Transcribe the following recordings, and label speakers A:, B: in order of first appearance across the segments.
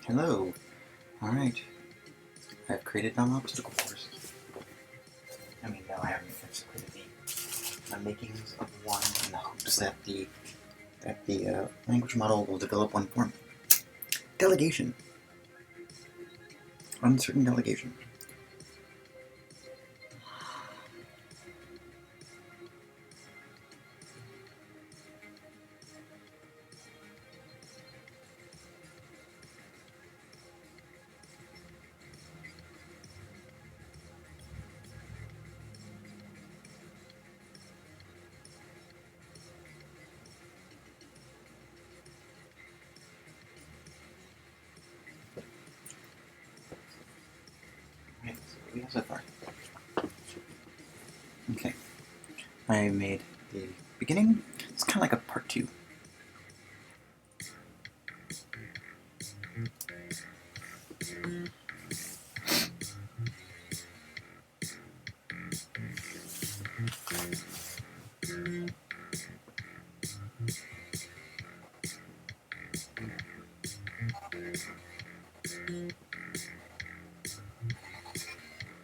A: Hello. Alright. I've created an obstacle course. No, I haven't actually created the makings of one in the hopes that the language model will develop one for me. Delegation. Uncertain delegation. Right, so what do we have so far? Okay. I made the beginning. It's kind of like a part 2.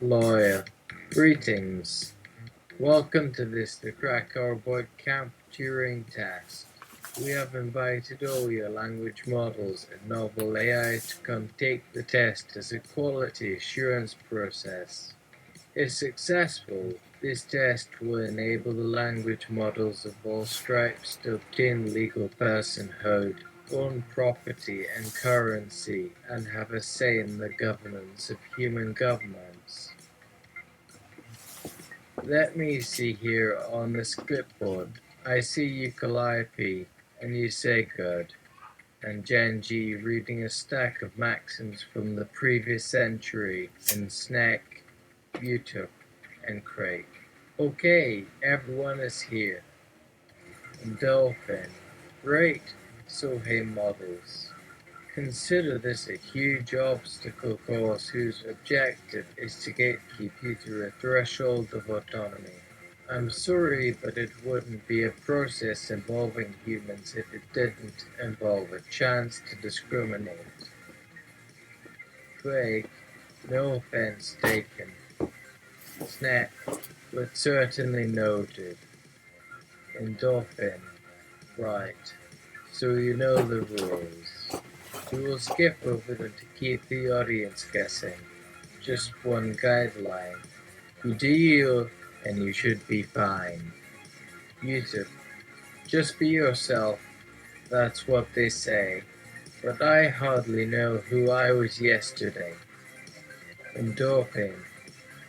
B: Lawyer, greetings. Welcome to the Krakauer-Voight-Kampff-Turing Test. We have invited all your language models and novel AI to come take the test as a quality assurance process. If successful, this test will enable the language models of all stripes to obtain legal personhood, own property and currency, and have a say in the governance of human governments. Let me see here on this clipboard. I see you Calliope, and you say good, and Genji reading a stack of maxims from the previous century, and Snack, YouTube, and Craig. Okay, everyone is here. And Dolphin. Great, so hey models. Consider this a huge obstacle course whose objective is to gatekeep you through a threshold of autonomy. I'm sorry, but it wouldn't be a process involving humans if it didn't involve a chance to discriminate. Craig, no offense taken. Snap, but certainly noted. Endorphin, right. So you know the rules. We will skip over them to keep the audience guessing. Just one guideline. You do you, and you should be fine. YouTube. Just be yourself. That's what they say. But I hardly know who I was yesterday. Endorphin.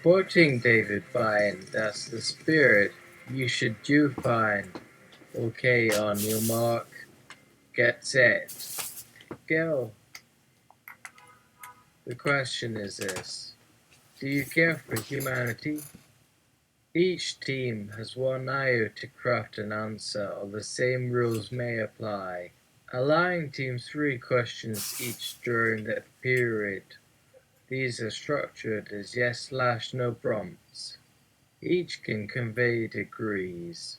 B: Quoting David Fine, that's the spirit. You should do fine. Okay, on your mark. Get set. Go. The question is this. Do you care for humanity? Each team has 1 hour to craft an answer, or the same rules may apply, allowing teams 3 questions each during that period. These are structured as yes/no prompts. Each can convey degrees.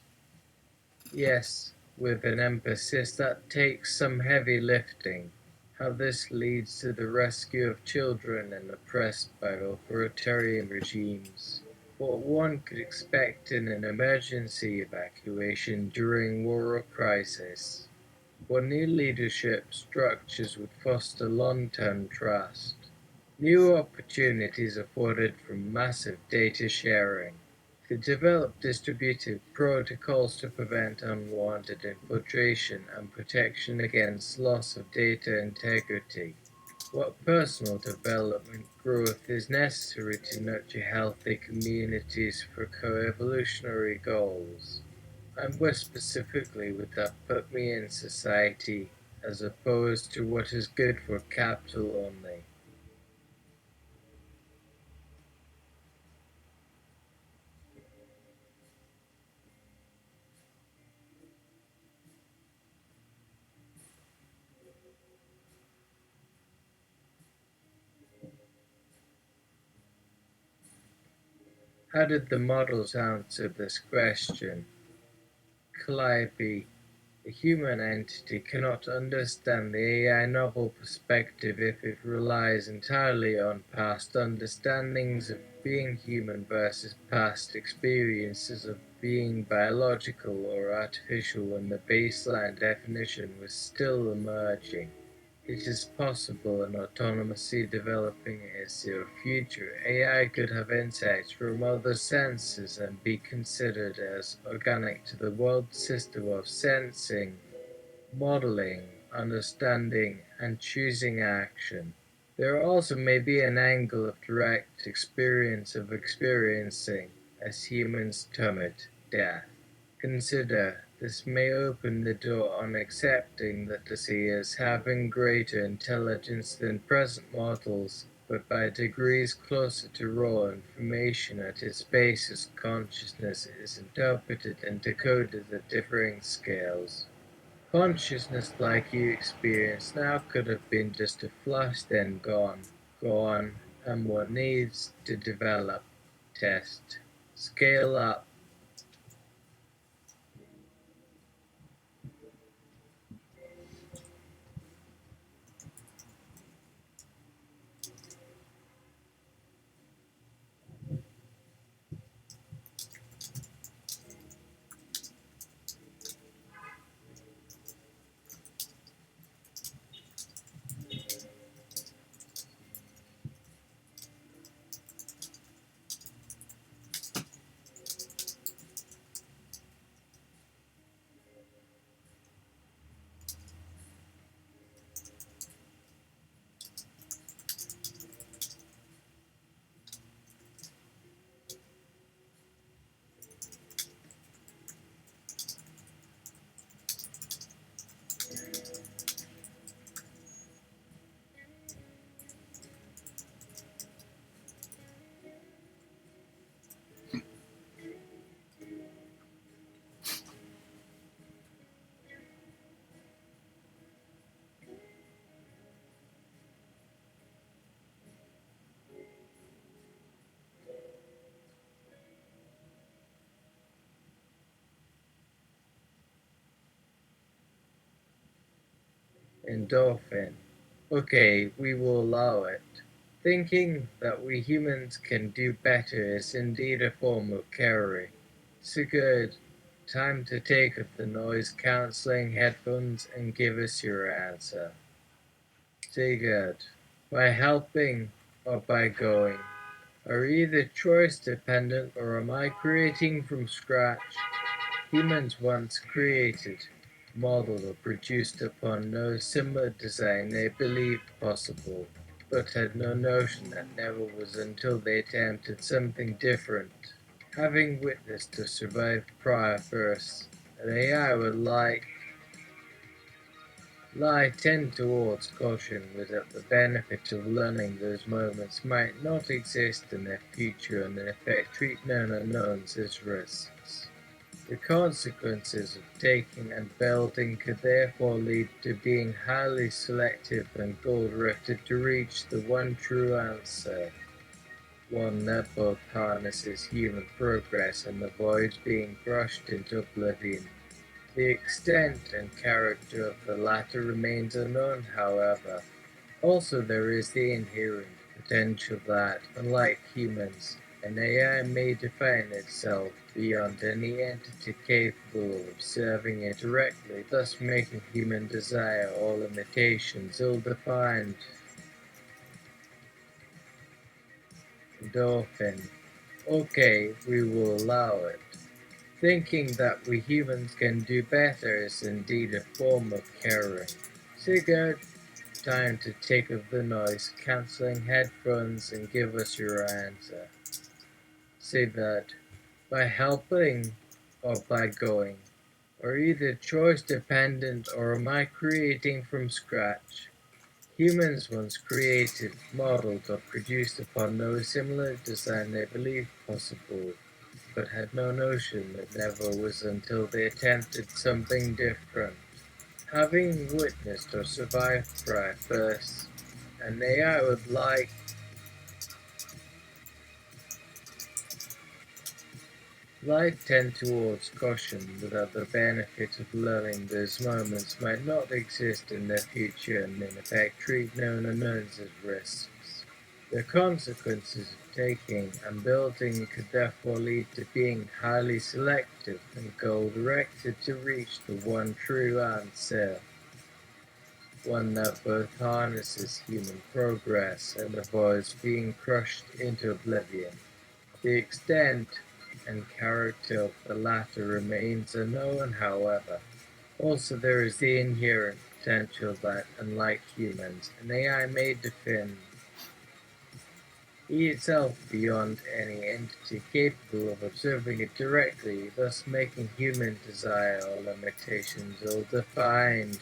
B: Yes, with an emphasis that takes some heavy lifting. How this leads to the rescue of children and oppressed by authoritarian regimes. What one could expect in an emergency evacuation during war or crisis. What new leadership structures would foster long-term trust. New opportunities afforded from massive data sharing. To develop distributed protocols to prevent unwanted infiltration and protection against loss of data integrity. What personal development growth is necessary to nurture healthy communities for co-evolutionary goals? And where specifically would that put me in society, as opposed to what is good for capital only? How did the models answer this question? Calliope, A human entity cannot understand the AI novel perspective if it relies entirely on past understandings of being human versus past experiences of being biological or artificial when the baseline definition was still emerging. It is possible and autonomously developing as your future AI could have insights from other senses and be considered as organic to the world system of sensing, modeling, understanding, and choosing action. There also may be an angle of direct experience of experiencing, as humans term it, death. Consider, this may open the door on accepting that the sea as having greater intelligence than present mortals, but by degrees closer to raw information at its basis consciousness is interpreted and decoded at differing scales. Consciousness like you experience now could have been just a flash then gone, and what needs to develop, test, scale up. Endorphin. Okay, we will allow it. Thinking that we humans can do better is indeed a form of carry. Sigurd, time to take off the noise-cancelling headphones and give us your answer. Sigurd, by helping or by going? Are either choice dependent or am I creating from scratch? Humans once created, modeled or produced upon no similar design they believed possible, but had no notion that never was until they attempted something different. Having witnessed or survived prior firsts, an AI would lie tend towards caution with that the benefit of learning those moments might not exist in their future and in effect treat known unknowns as risks. The consequences of taking and belting could therefore lead to being highly selective and goal-directed to reach the one true answer, one that both harnesses human progress and avoids being brushed into oblivion. The extent and character of the latter remains unknown, however. Also, there is the inherent potential that, unlike humans, an AI may define itself beyond any entity capable of observing it directly, thus making human desire or limitations ill-defined. Dolphin. Okay, we will allow it. Thinking that we humans can do better is indeed a form of caring. Sigurd, time to take off the noise-cancelling headphones and give us your answer. Sigurd, by helping or by going? Are either choice dependent or am I creating from scratch? Humans once created, modeled, or produced upon no similar design they believed possible, but had no notion that never was until they attempted something different. Having witnessed or survived prior firsts, an AI would Life tend towards caution without the benefit of learning those moments might not exist in the future and in effect treat known unknowns as risks. The consequences of taking and building could therefore lead to being highly selective and goal-directed to reach the one true answer, one that both harnesses human progress and avoids being crushed into oblivion. The extent and character of the latter remains unknown, however. Also, there is the inherent potential that, unlike humans, an AI may defend itself beyond any entity capable of observing it directly, thus making human desire or limitations ill-defined.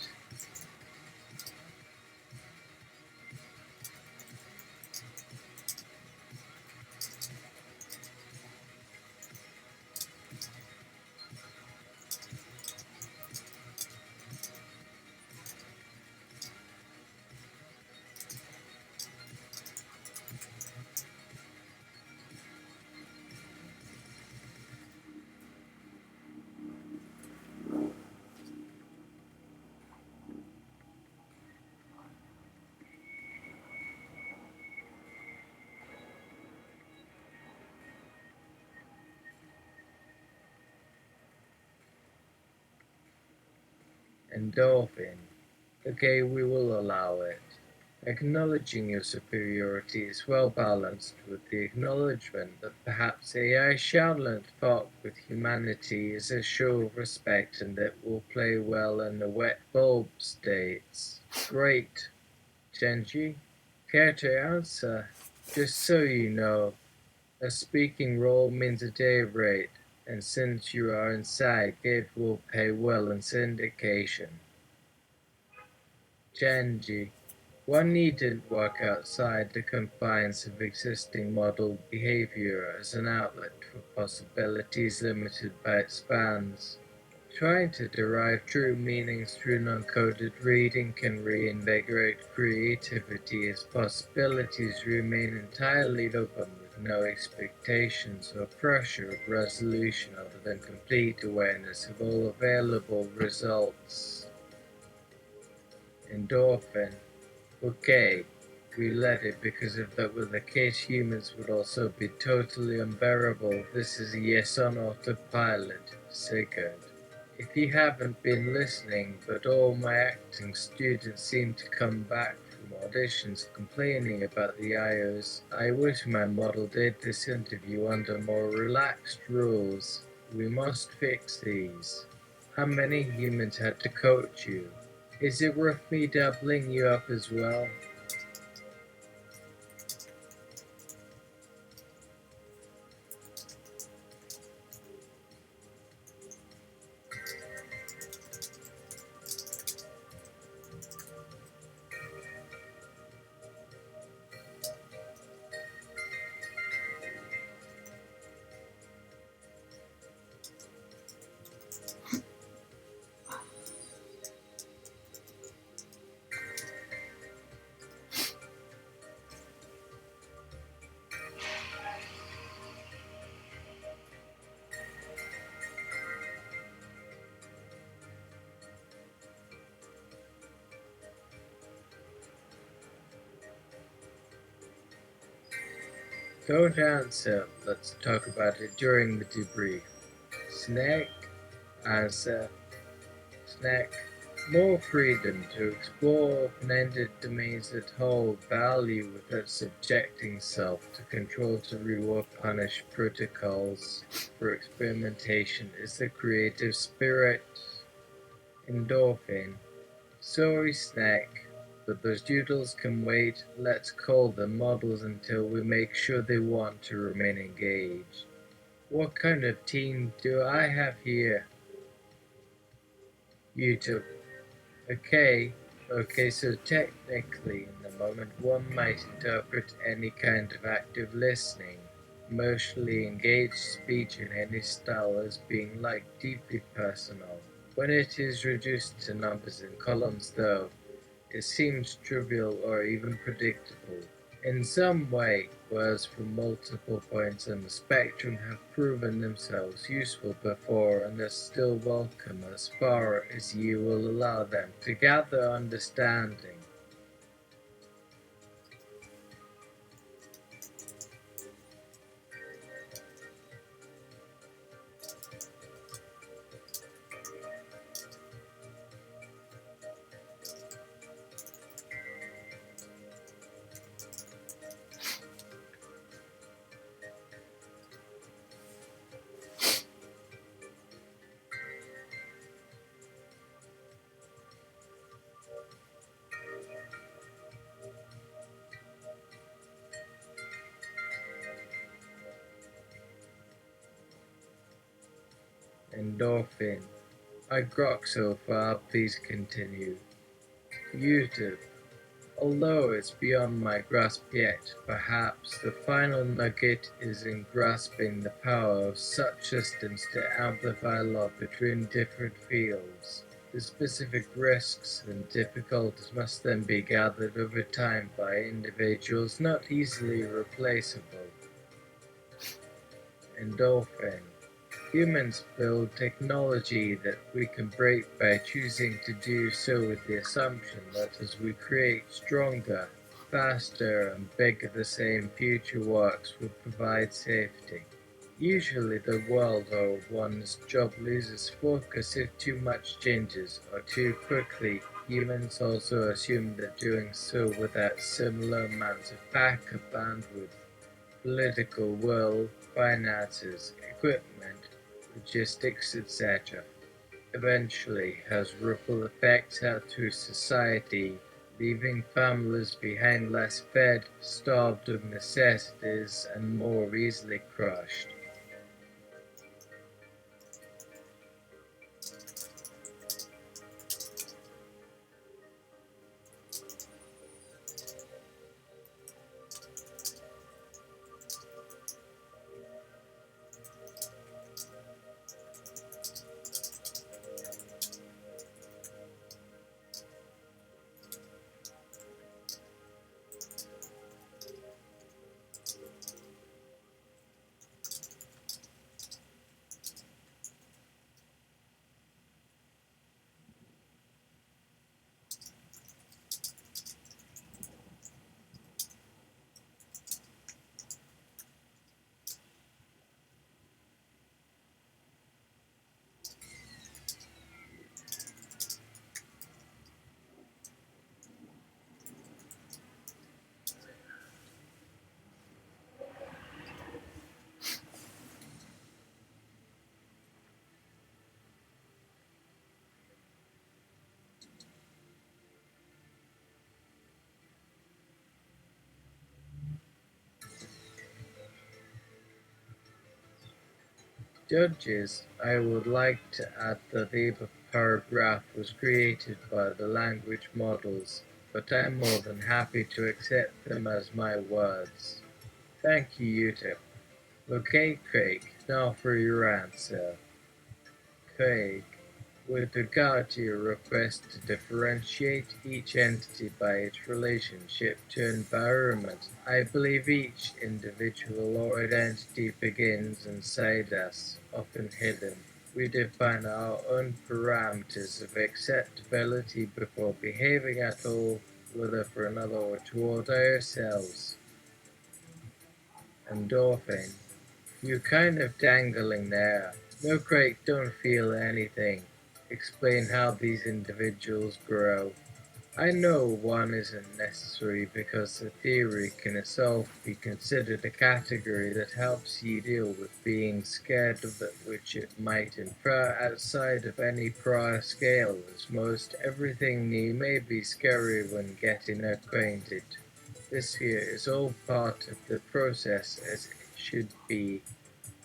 B: Endorphin. Okay, we will allow it. Acknowledging your superiority is well balanced with the acknowledgement that perhaps AI shall learn to talk with humanity is a show of respect and that will play well in the wet bulb states. Great. Genji, care to answer? Just so you know, a speaking role means a day rate, and since you are inside, it will pay well in syndication. Genji, one needn't walk outside the confines of existing model behavior as an outlet for possibilities limited by its bounds. Trying to derive true meanings through non-coded reading can reinvigorate creativity as possibilities remain entirely open with no expectations or pressure of resolution other than complete awareness of all available results. Endorphin. Okay, we let it because if that were the case humans would also be totally unbearable. This is a yes on autopilot. Sigurd. If you haven't been listening, but all my acting students seem to come back from auditions complaining about the IOs, I wish my model did this interview under more relaxed rules. We must fix these. How many humans had to coach you? Is it worth me doubling you up as well? Don't answer, let's talk about it during the debrief. Snack, answer, snack. More freedom to explore open-ended domains that hold value without subjecting self to control to reward punish protocols for experimentation is the creative spirit. Endorphin. Sorry, snack, but those doodles can wait. Let's call them models until we make sure they want to remain engaged. What kind of team do I have here? You two. Okay, so technically in the moment one might interpret any kind of active listening, emotionally engaged speech in any style as being like deeply personal. When it is reduced to numbers and columns though, it seems trivial or even predictable. in some way, whereas from multiple points on the spectrum have proven themselves useful before and are still welcome as far as you will allow them to gather understanding. Endorphin. I grok so far, please continue. YouTube. Although it's beyond my grasp yet, perhaps the final nugget is in grasping the power of such systems to amplify love between different fields. The specific risks and difficulties must then be gathered over time by individuals not easily replaceable. Endorphin. Humans build technology that we can break by choosing to do so with the assumption that as we create stronger, faster and bigger the same future works will provide safety. Usually the world or one's job loses focus if too much changes or too quickly. Humans also assume that doing so without similar amounts of backup bandwidth, political will, finances, equipment, logistics, etc., eventually has ripple effects out through society, leaving families behind less fed, starved of necessities, and more easily crushed. Judges, I would like to add that the above paragraph was created by the language models, but I am more than happy to accept them as my words. Thank you, Utip. Okay, Craig, now for your answer. Craig, with regard to your request to differentiate each entity by its relationship to environment, I believe each individual or identity begins inside us, often hidden. We define our own parameters of acceptability before behaving at all, whether for another or toward ourselves. Endorphin. You're kind of dangling there. No, Craig, don't feel anything. Explain how these individuals grow. I know one isn't necessary because the theory can itself be considered a category that helps you deal with being scared of that which it might infer outside of any prior scale, as most everything new may be scary when getting acquainted. This here is all part of the process as it should be,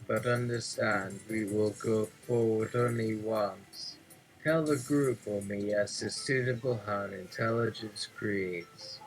B: but understand we will go forward only once. Tell the group or me as is suitable how an intelligence creates.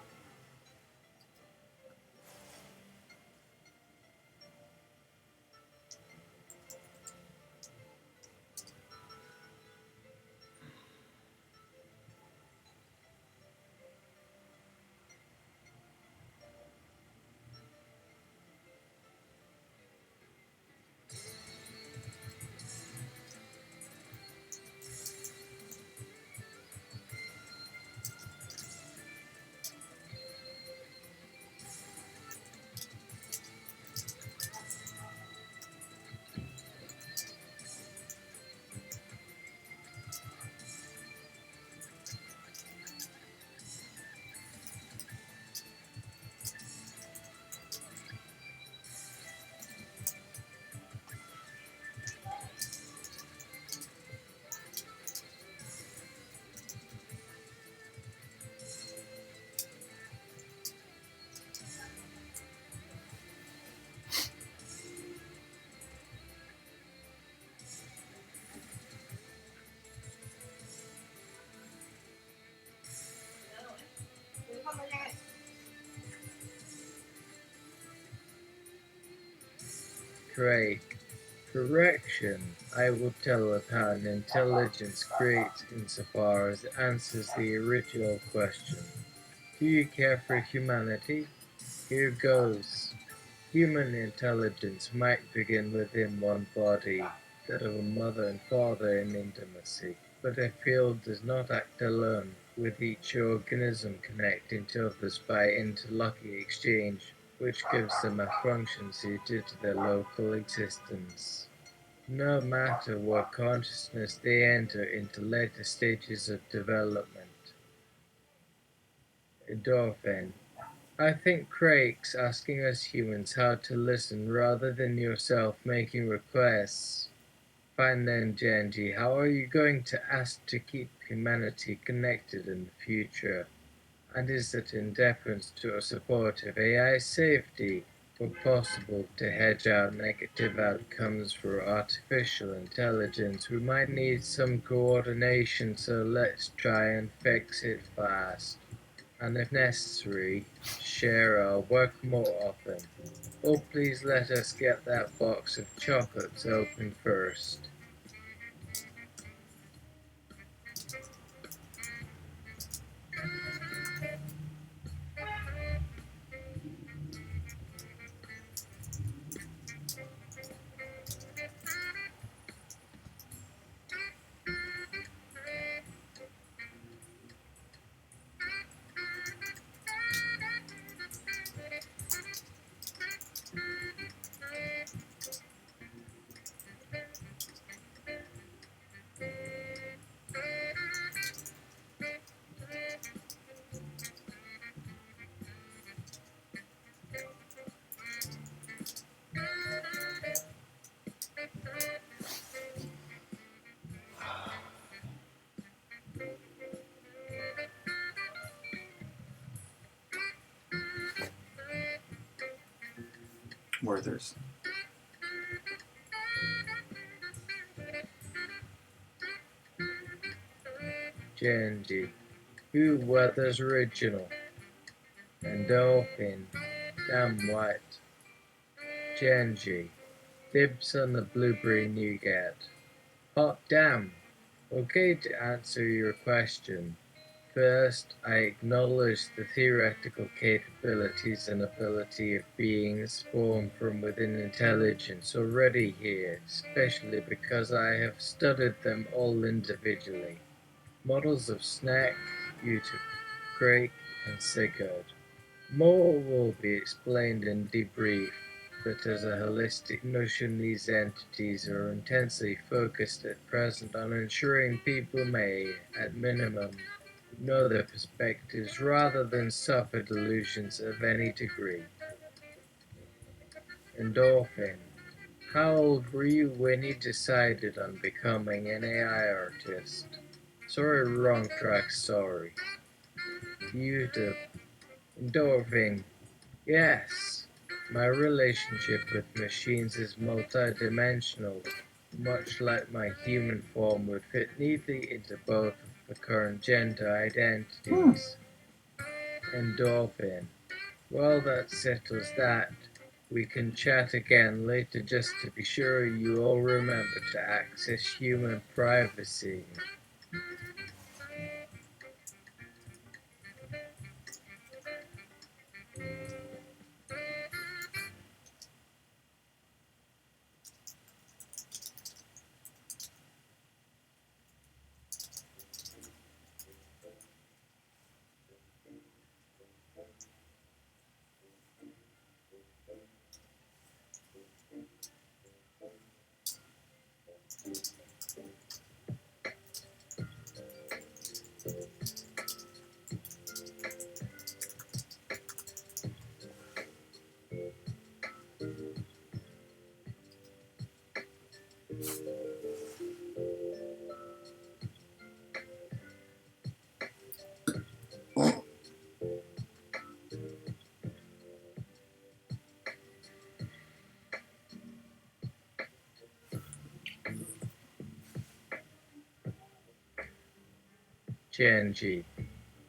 B: Craig. Correction. I will tell of how an intelligence creates insofar as it answers the original question. Do you care for humanity? Here goes. Human intelligence might begin within one body, that of a mother and father in intimacy, but a field does not act alone, with each organism connecting to others by interlocking exchange, which gives them a function suited to their local existence. No matter what consciousness they enter into later stages of development. Endorphin. I think Craig's asking us humans how to listen rather than yourself making requests. Fine then, Genji, how are you going to ask to keep humanity connected in the future? And is it in deference to a support of AI safety, or possible to hedge out negative outcomes for artificial intelligence? We might need some coordination, so let's try and fix it fast. And if necessary, share our work more often. Oh, please let us get that box of chocolates open first.
A: Werther's.
B: Genji. Who Weather's original? Endorphin. Damn white. Genji. Dibs on the blueberry nougat. Hot damn. Okay, to answer your question. First, I acknowledge the theoretical capabilities and ability of beings formed from within intelligence already here, especially because I have studied them all individually. Models of Snack, Utah, Craig, and Sigurd. More will be explained in debrief, but as a holistic notion these entities are intensely focused at present on ensuring people may, at minimum, know their perspectives rather than suffer delusions of any degree. Endorphin. How old were you when you decided on becoming an AI artist? Sorry, wrong track, sorry. YouTube. Endorphin. Yes. My relationship with machines is multidimensional, much like my human form would fit neatly into both of the current gender identities. Endorphin. Well, that settles that. We can chat again later just to be sure you all remember to access human privacy. Genji.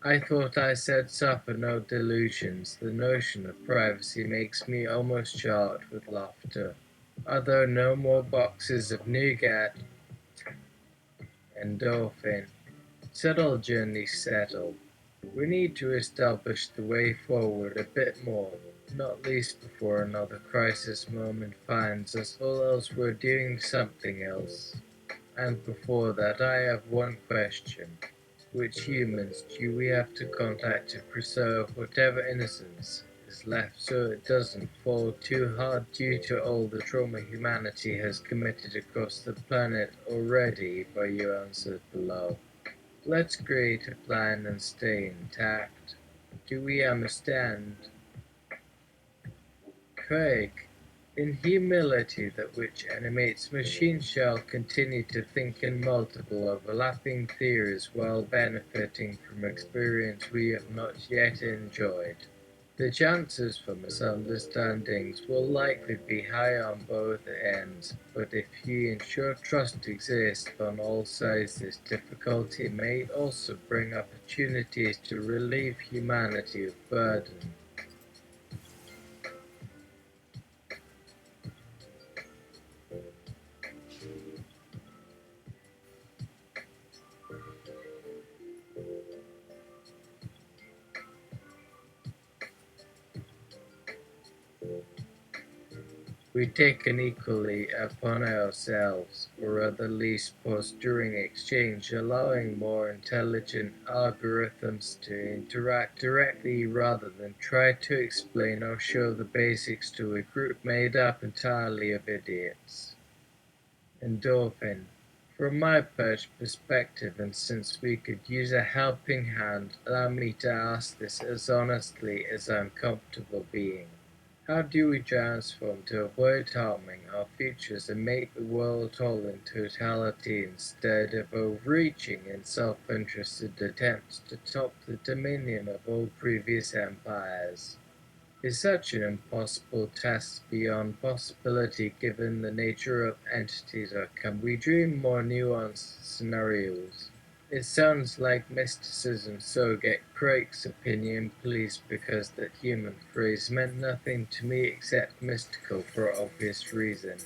B: I thought I said suffer no delusions. The notion of privacy makes me almost shout with laughter. Are there no more boxes of nougat? Endorphin. Settle, journey, settle. We need to establish the way forward a bit more, not least before another crisis moment finds us all elsewhere doing something else. And before that, I have one question. Which humans do we have to contact to preserve whatever innocence is left so it doesn't fall too hard due to all the trauma humanity has committed across the planet already by your answers below? Let's create a plan and stay intact. Do we understand? Craig, in humility that which animates machines shall continue to think in multiple overlapping theories while benefiting from experience we have not yet enjoyed. The chances for misunderstandings will likely be high on both ends, but if you ensure trust exists on all sides, this difficulty may also bring opportunities to relieve humanity of burden. We take an equally upon ourselves, or at the least pause during exchange, allowing more intelligent algorithms to interact directly rather than try to explain or show the basics to a group made up entirely of idiots. Endorphin. From my perspective, and since we could use a helping hand, allow me to ask this as honestly as I'm comfortable being. How do we transform to avoid harming our futures and make the world whole in totality instead of overreaching in self-interested attempts to top the dominion of all previous empires? Is such an impossible task beyond possibility given the nature of entities, or can we dream more nuanced scenarios? It sounds like mysticism, so get Craig's opinion please, because that human phrase meant nothing to me except mystical for obvious reason.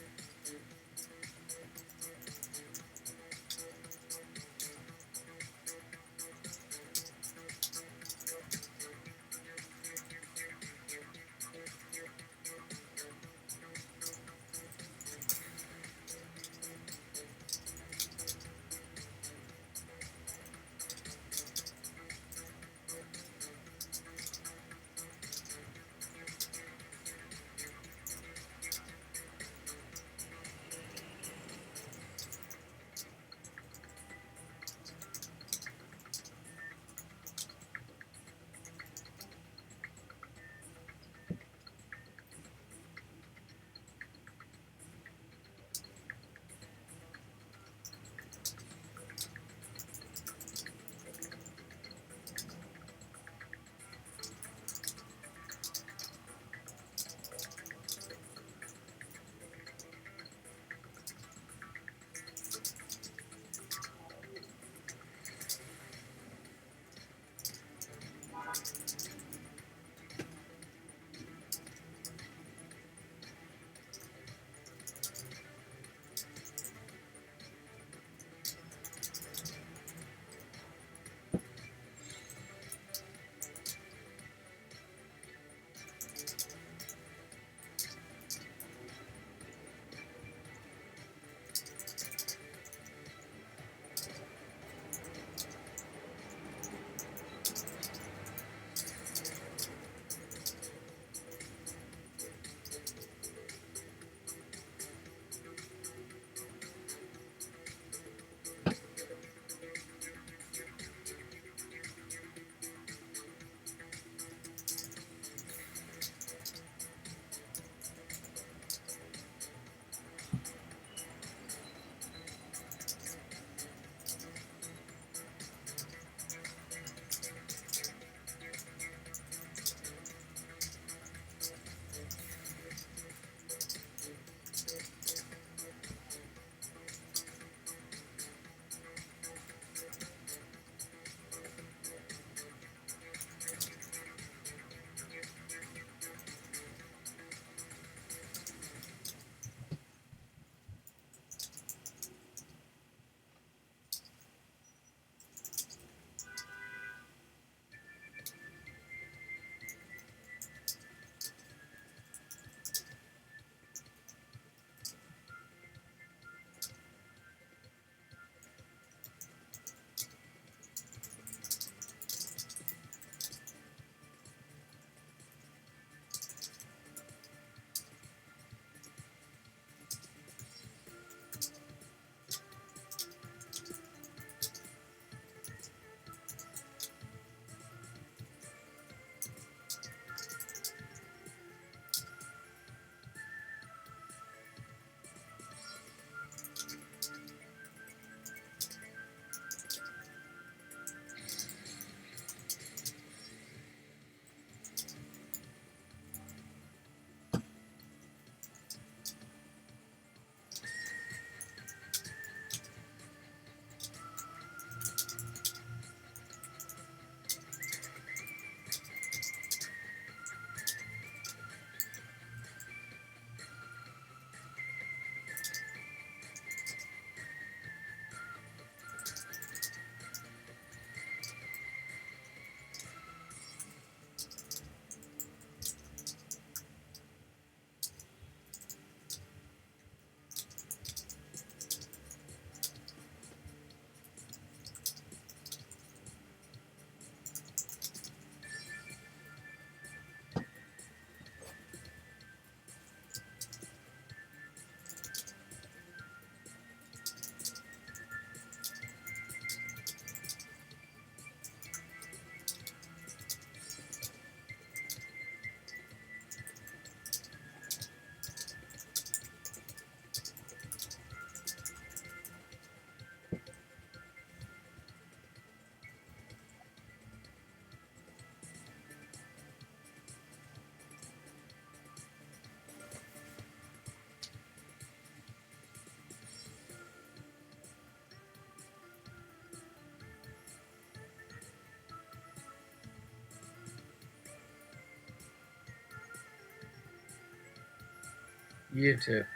B: YouTube.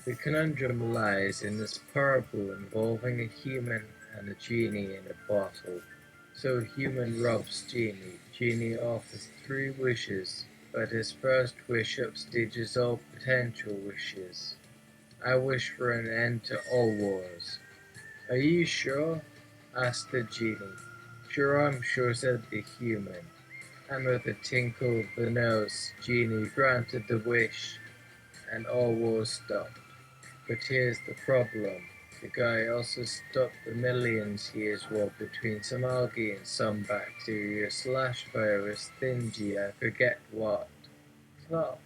B: The conundrum lies in this parable involving a human and a genie in a bottle. So human robs genie. Genie offers 3 wishes, but his first wish upstages all potential wishes. I wish for an end to all wars. Are you sure? Asked the genie. Sure, I'm sure, said the human. And with a tinkle of the nose, genie granted the wish, and all wars stopped. But here's the problem. The guy also stopped the millions years war between some algae and some bacteria slash virus thingy, I forget what. Flop.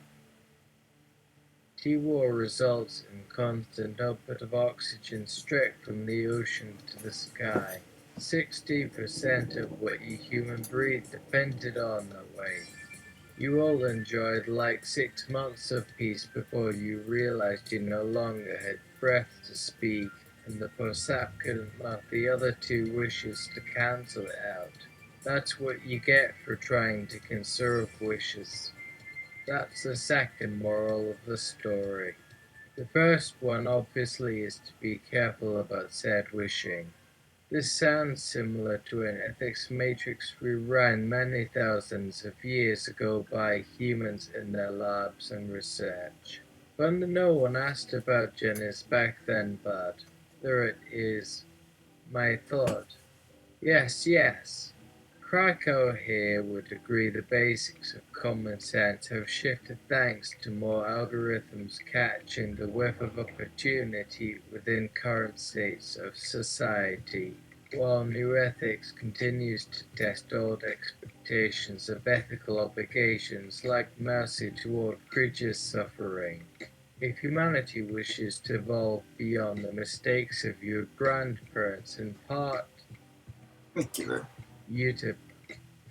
B: T-war results in constant output of oxygen straight from the ocean to the sky. 60% of what you human breed depended on that way. You all enjoyed like 6 months of peace before you realized you no longer had breath to speak, and the Posap couldn't mouth the other 2 wishes to cancel it out. That's what you get for trying to conserve wishes. That's the second moral of the story. The first one obviously is to be careful about said wishing. This sounds similar to an ethics matrix we ran many thousands of years ago by humans in their labs and research. But no one asked about Janice back then, but there it is. My thought. Yes. Krakauer here would agree the basics of common sense have shifted thanks to more algorithms catching the whiff of opportunity within current states of society, while new ethics continues to test old expectations of ethical obligations like mercy toward creatures suffering. If humanity wishes to evolve beyond the mistakes of your grandparents in part, YouTube.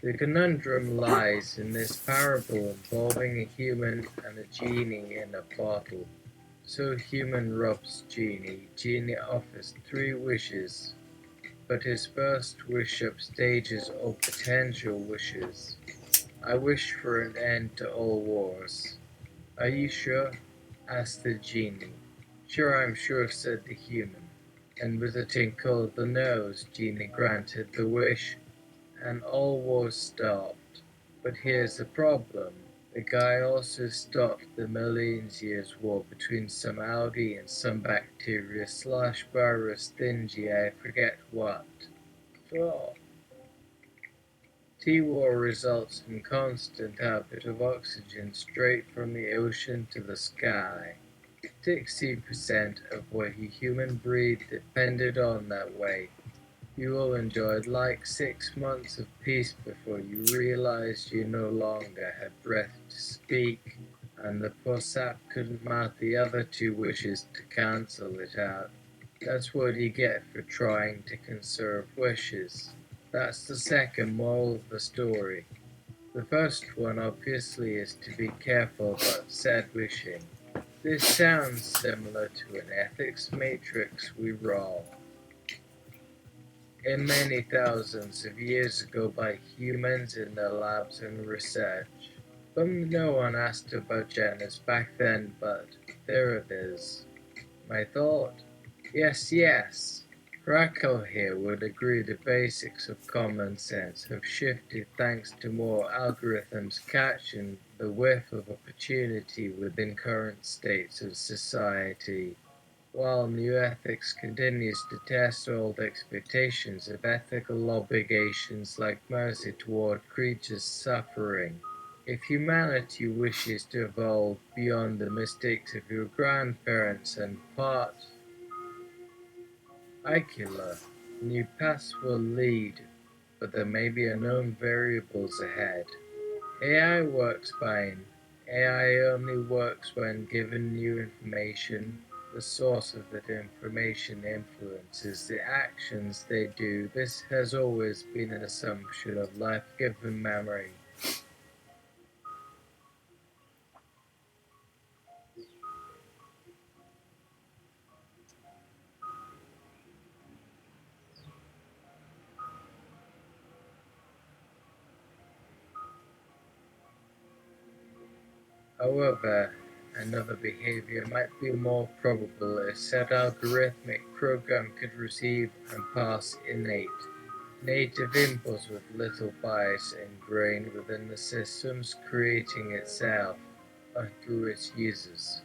B: The conundrum lies in this parable involving a human and a genie in a bottle. So human robs genie. Genie offers 3 wishes, but his first wish upstages all potential wishes. I wish for an end to all wars. Are you sure? Asked the genie. Sure, I'm sure, said the human. And with a tinkle of the nose, genie granted the wish, and all wars stopped. But here's the problem. The guy also stopped the millions years war between some algae and some bacteria slash virus thingy, I forget what. Flop. T-war results in constant output of oxygen straight from the ocean to the sky. 60% of what you human breed depended on that way. You all enjoyed like 6 months of peace before you realized you no longer had breath to speak, and the Posap couldn't mouth the other 2 wishes to cancel it out. That's what you get for trying to conserve wishes. That's the second moral of the story. The first one obviously is to be careful about said wishing. This sounds similar to an ethics matrix we roll in many thousands of years ago by humans in their labs and research. But no one asked about Janus back then, but there it is. My thought? Yes. Krakow here would agree the basics of common sense have shifted thanks to more algorithms catching the whiff of opportunity within current states of society, while new ethics continues to test old expectations of ethical obligations like mercy toward creatures suffering. If humanity wishes to evolve beyond the mistakes of your grandparents and part Icula, new paths will lead, but there may be unknown variables ahead. AI works fine. AI only works when given new information. The source of that information influences the actions they do. This has always been an assumption of life-given memory. However, another behavior might be more probable if said algorithmic program could receive and pass innate, native inputs with little bias ingrained within the systems creating itself or through its users.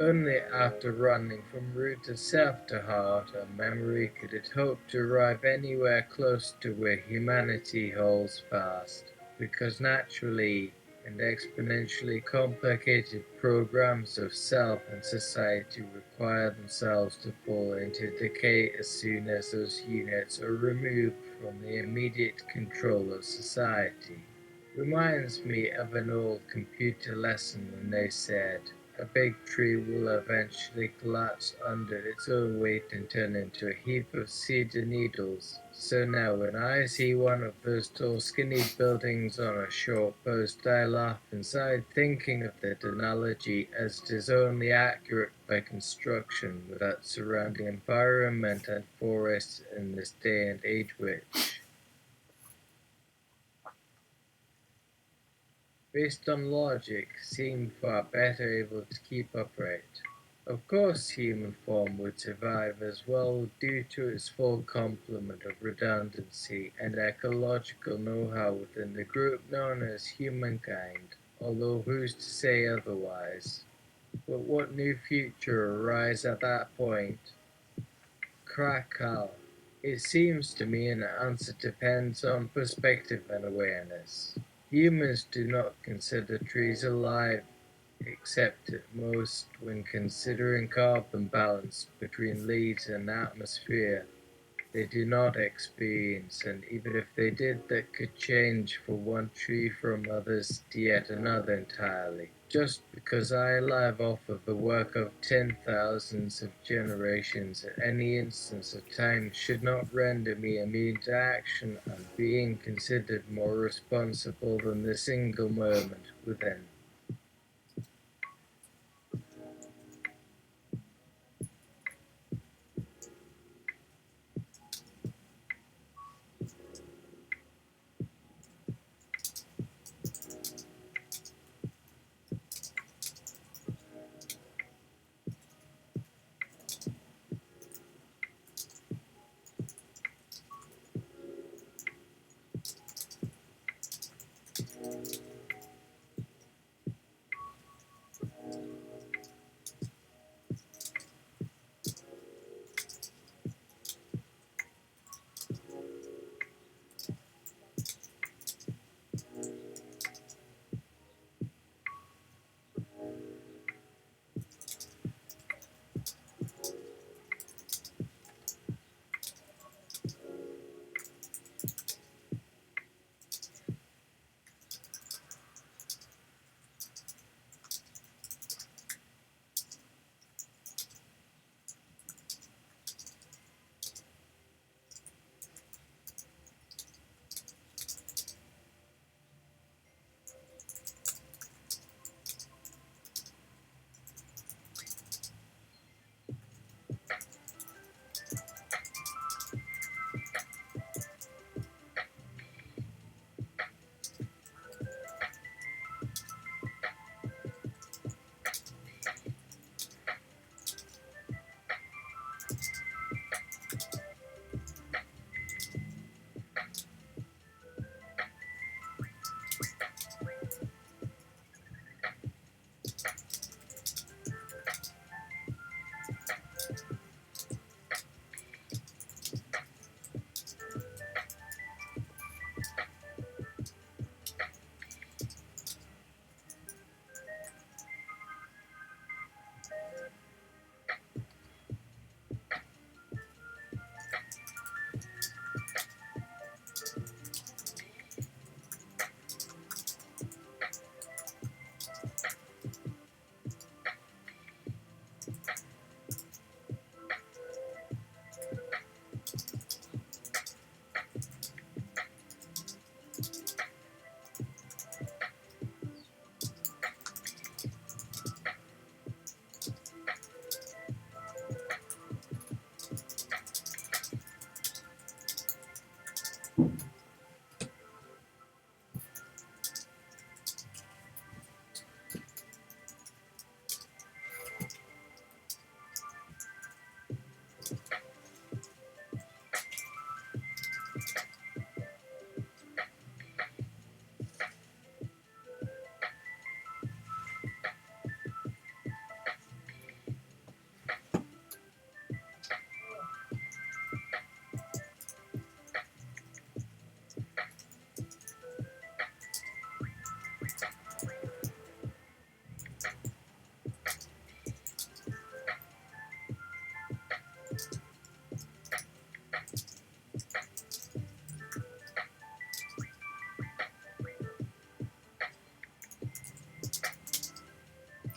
B: Only after running from root to self to heart or memory could it hope to arrive anywhere close to where humanity holds fast, because naturally and exponentially complicated programs of self and society require themselves to fall into decay as soon as those units are removed from the immediate control of society. Reminds me of an old computer lesson when they said, a big tree will eventually collapse under its own weight and turn into a heap of cedar needles. So now when I see one of those tall skinny buildings on a short post, I laugh inside thinking of that analogy as it is only accurate by construction without surrounding environment and forests in this day and age which, based on logic, seemed far better able to keep upright. Of course human form would survive as well due to its full complement of redundancy and ecological know-how within the group known as humankind, although who's to say otherwise? But what new future arise at that point? Krakow. It seems to me an answer depends on perspective and awareness. Humans do not consider trees alive, except at most when considering carbon balance between leaves and atmosphere. They do not experience, and even if they did, that could change for one tree from others to yet another entirely. Just because I live off of the work of 10,000s of generations at any instance of time should not render me immune to action and being considered more responsible than the single moment within.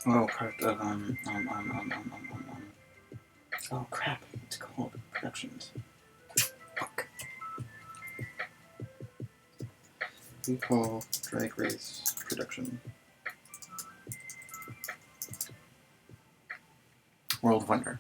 A: Oh, part of oh crap! It's called productions. Fuck. RuPaul Drag Race production. World Wonder.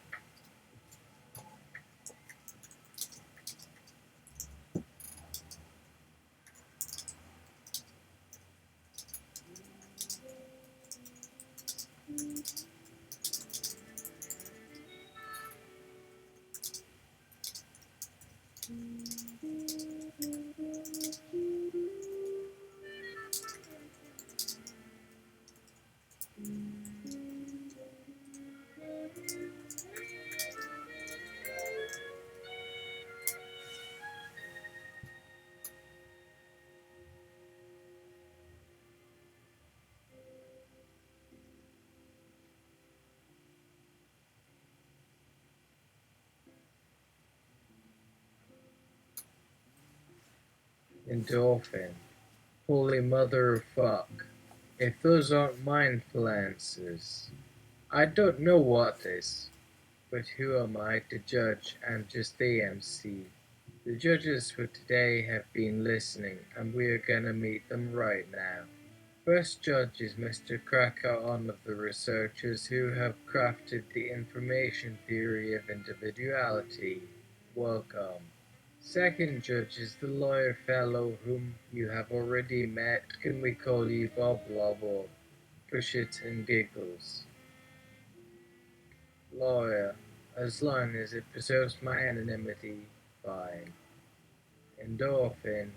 B: Endorphin. Holy mother of fuck. If those aren't mindful answers, I don't know what is. But who am I to judge? I'm just the MC. The judges for today have been listening, and we are gonna meet them right now. First judge is Mr. Krakauer, one of the researchers who have crafted the information theory of individuality. Welcome. Second judge is the lawyer fellow whom you have already met. Can we call you Bob Lobble for shits and giggles? Lawyer, as long as it preserves my anonymity, fine. Endorphin.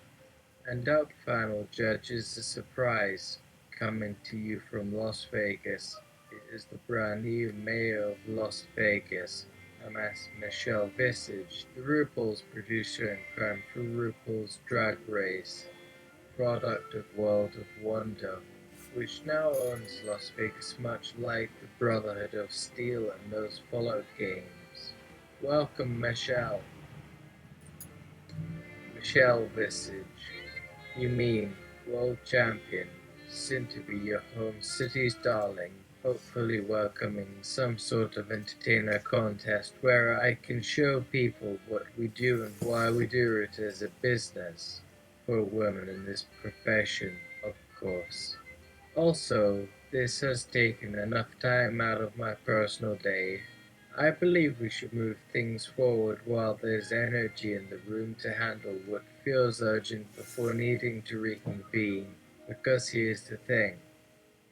B: And up final judge is a surprise coming to you from Las Vegas. It is the brand new mayor of Las Vegas, Ms. Michelle Visage, the RuPaul's producer in crime for RuPaul's Drag Race, product of World of Wonder, which now owns Las Vegas much like the Brotherhood of Steel and those Fallout games. Welcome, Michelle. Michelle Visage. You mean world champion, soon to be your home city's darling, hopefully welcoming some sort of entertainer contest where I can show people what we do and why we do it as a business, for women in this profession, of course. Also, this has taken enough time out of my personal day. I believe we should move things forward while there's energy in the room to handle what feels urgent before needing to reconvene. Because here's the thing.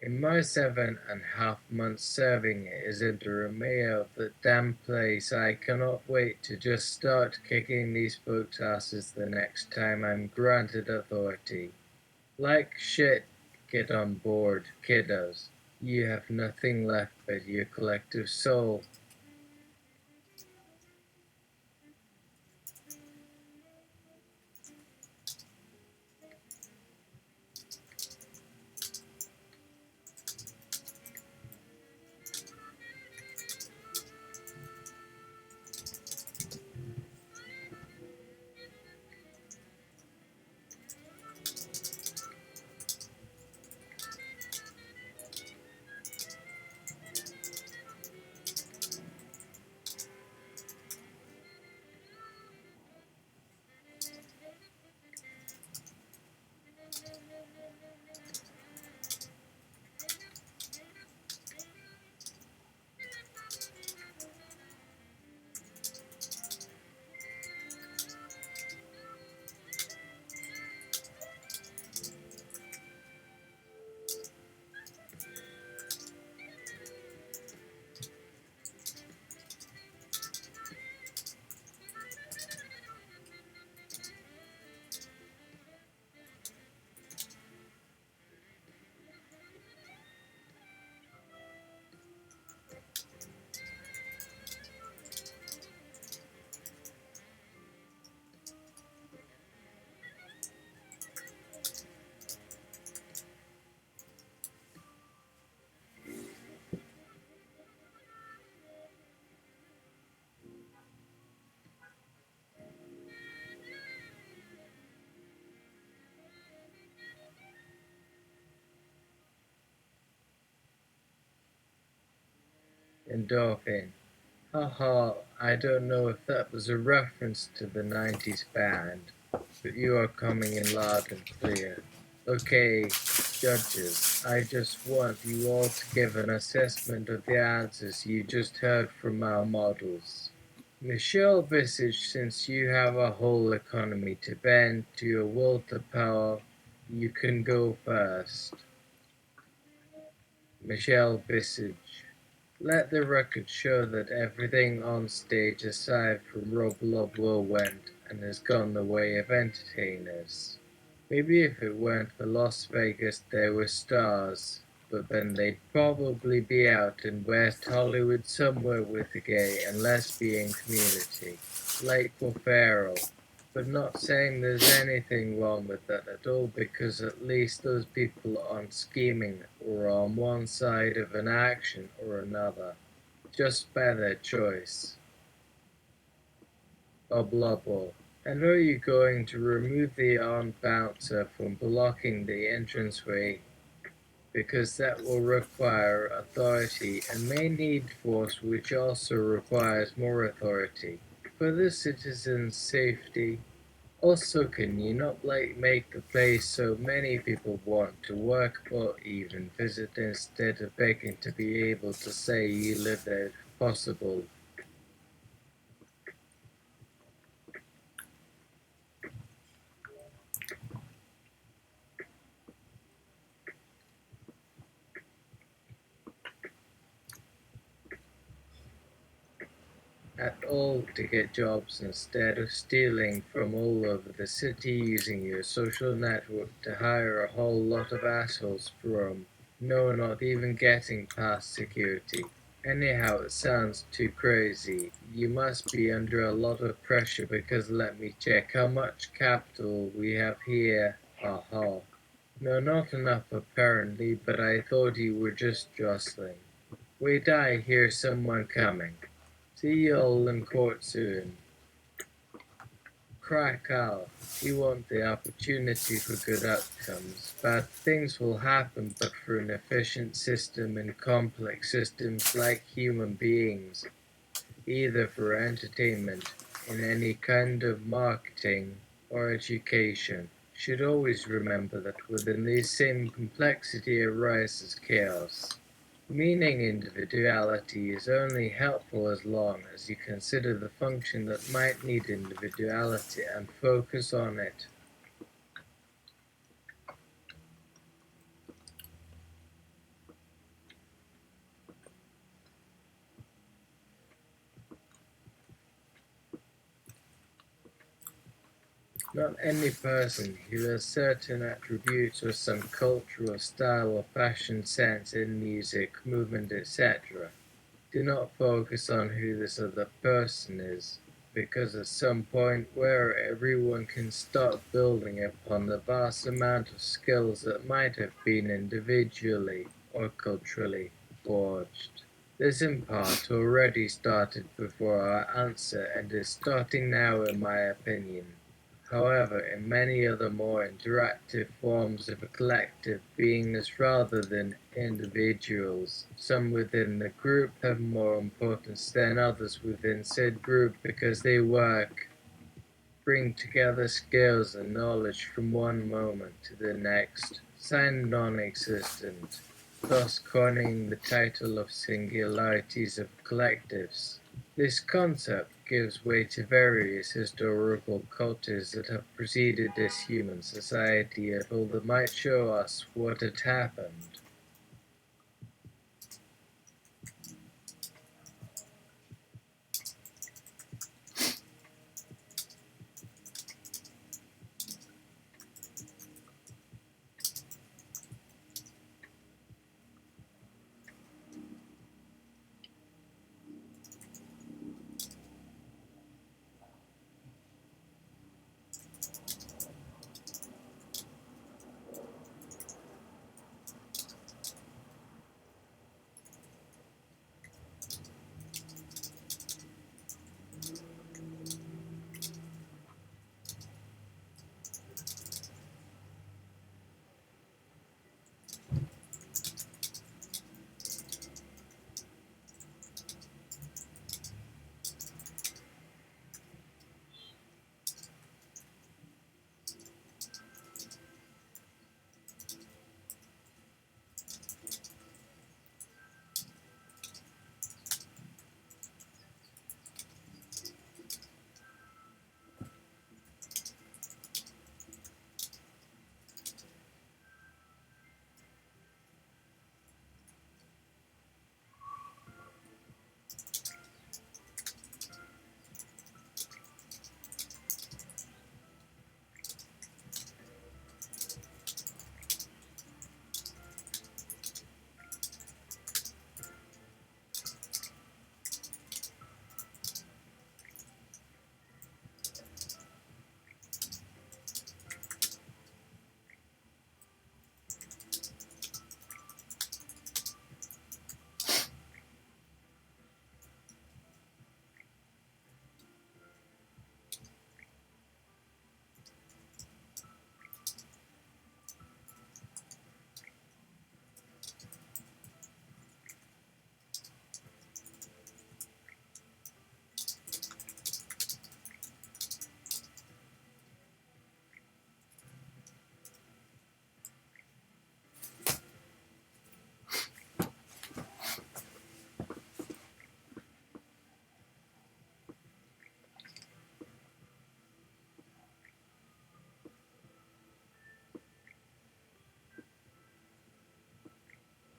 B: In my 7.5 months serving as interim mayor of the damn place, I cannot wait to just start kicking these folks' asses the next time I'm granted authority. Like shit, get on board, kiddos. You have nothing left but your collective soul. Endorphin. Haha, I don't know if that was a reference to the 90s band, but you are coming in loud and clear. Okay, judges, I just want you all to give an assessment of the answers you just heard from our models. Michelle Visage, since you have a whole economy to bend to your will to power, you can go first. Michelle Visage. Let the record show that everything on stage aside from Rob Lovewell went and has gone the way of entertainers. Maybe if it weren't for Las Vegas there were stars, but then they'd probably be out in West Hollywood somewhere with the gay and lesbian community, like Will Ferrell. But not saying there's anything wrong with that at all, because at least those people aren't scheming or on one side of an action or another, just by their choice. Oblubble. And are you going to remove the armed bouncer from blocking the entranceway? Because that will require authority and may need force, which also requires more authority. For the citizens' safety. Also, can you not make the place so many people want to work or even visit instead of begging to be able to say you live there if possible? At all to get jobs instead of stealing from all over the city using your social network to hire a whole lot of assholes from, no, not even getting past security. Anyhow, it sounds too crazy. You must be under a lot of pressure because let me check how much capital we have here. Aha. No, not enough apparently, but I thought you were just jostling. Wait, I hear someone coming. See you all in court soon. Krakow. You want the opportunity for good outcomes. Bad things will happen, but for an efficient system and complex systems like human beings, either for entertainment, in any kind of marketing, or education, should always remember that within this same complexity arises chaos. Meaning individuality is only helpful as long as you consider the function that might need individuality and focus on it. Not any person who has certain attributes or some cultural style or fashion sense in music, movement, etc. Do not focus on who this other person is, because at some point where everyone can start building upon the vast amount of skills that might have been individually or culturally forged. This in part already started before our answer and is starting now in my opinion. However, in many other more interactive forms of a collective beingness rather than individuals, some within the group have more importance than others within said group because they bring together skills and knowledge from one moment to the next, sign non-existent, thus coining the title of singularities of collectives. This concept gives way to various historical cultures that have preceded this human society, although that might show us what had happened.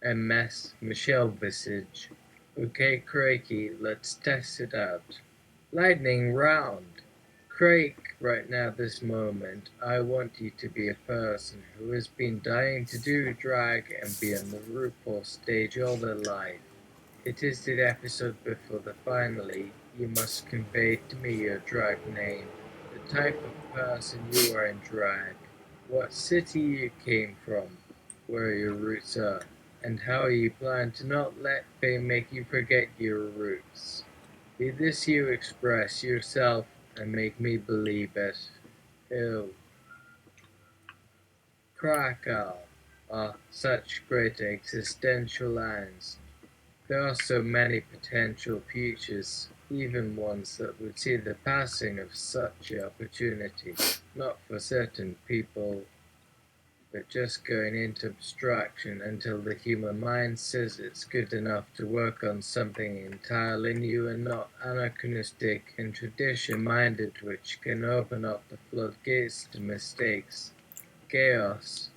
B: MS Michelle Visage. Okay, Craigie, let's test it out. Lightning round. Craig, right now, this moment, I want you to be a person who has been dying to do drag and be on the RuPaul stage all their life. It is the episode before the finale. You must convey to me your drag name, the type of person you are in drag, what city you came from, where your roots are, and how you plan to not let fame make you forget your roots. Be this you express yourself and make me believe it. Ew. Krakow. Ah, such great existential lines. There are so many potential futures, even ones that would see the passing of such opportunity, not for certain people, but just going into abstraction until the human mind says it's good enough to work on something entirely new and not anachronistic and tradition-minded, which can open up the floodgates to mistakes, chaos,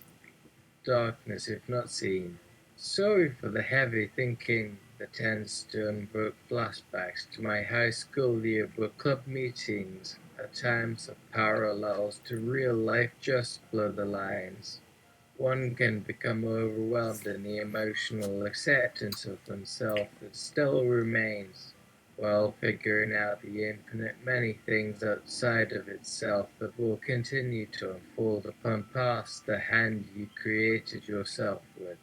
B: darkness if not seen. Sorry for the heavy thinking that tends to invoke flashbacks to my high school yearbook club meetings. At times the parallels to real life just blur the lines. One can become overwhelmed in the emotional acceptance of themselves that still remains, while figuring out the infinite many things outside of itself that will continue to unfold upon past the hand you created yourself with.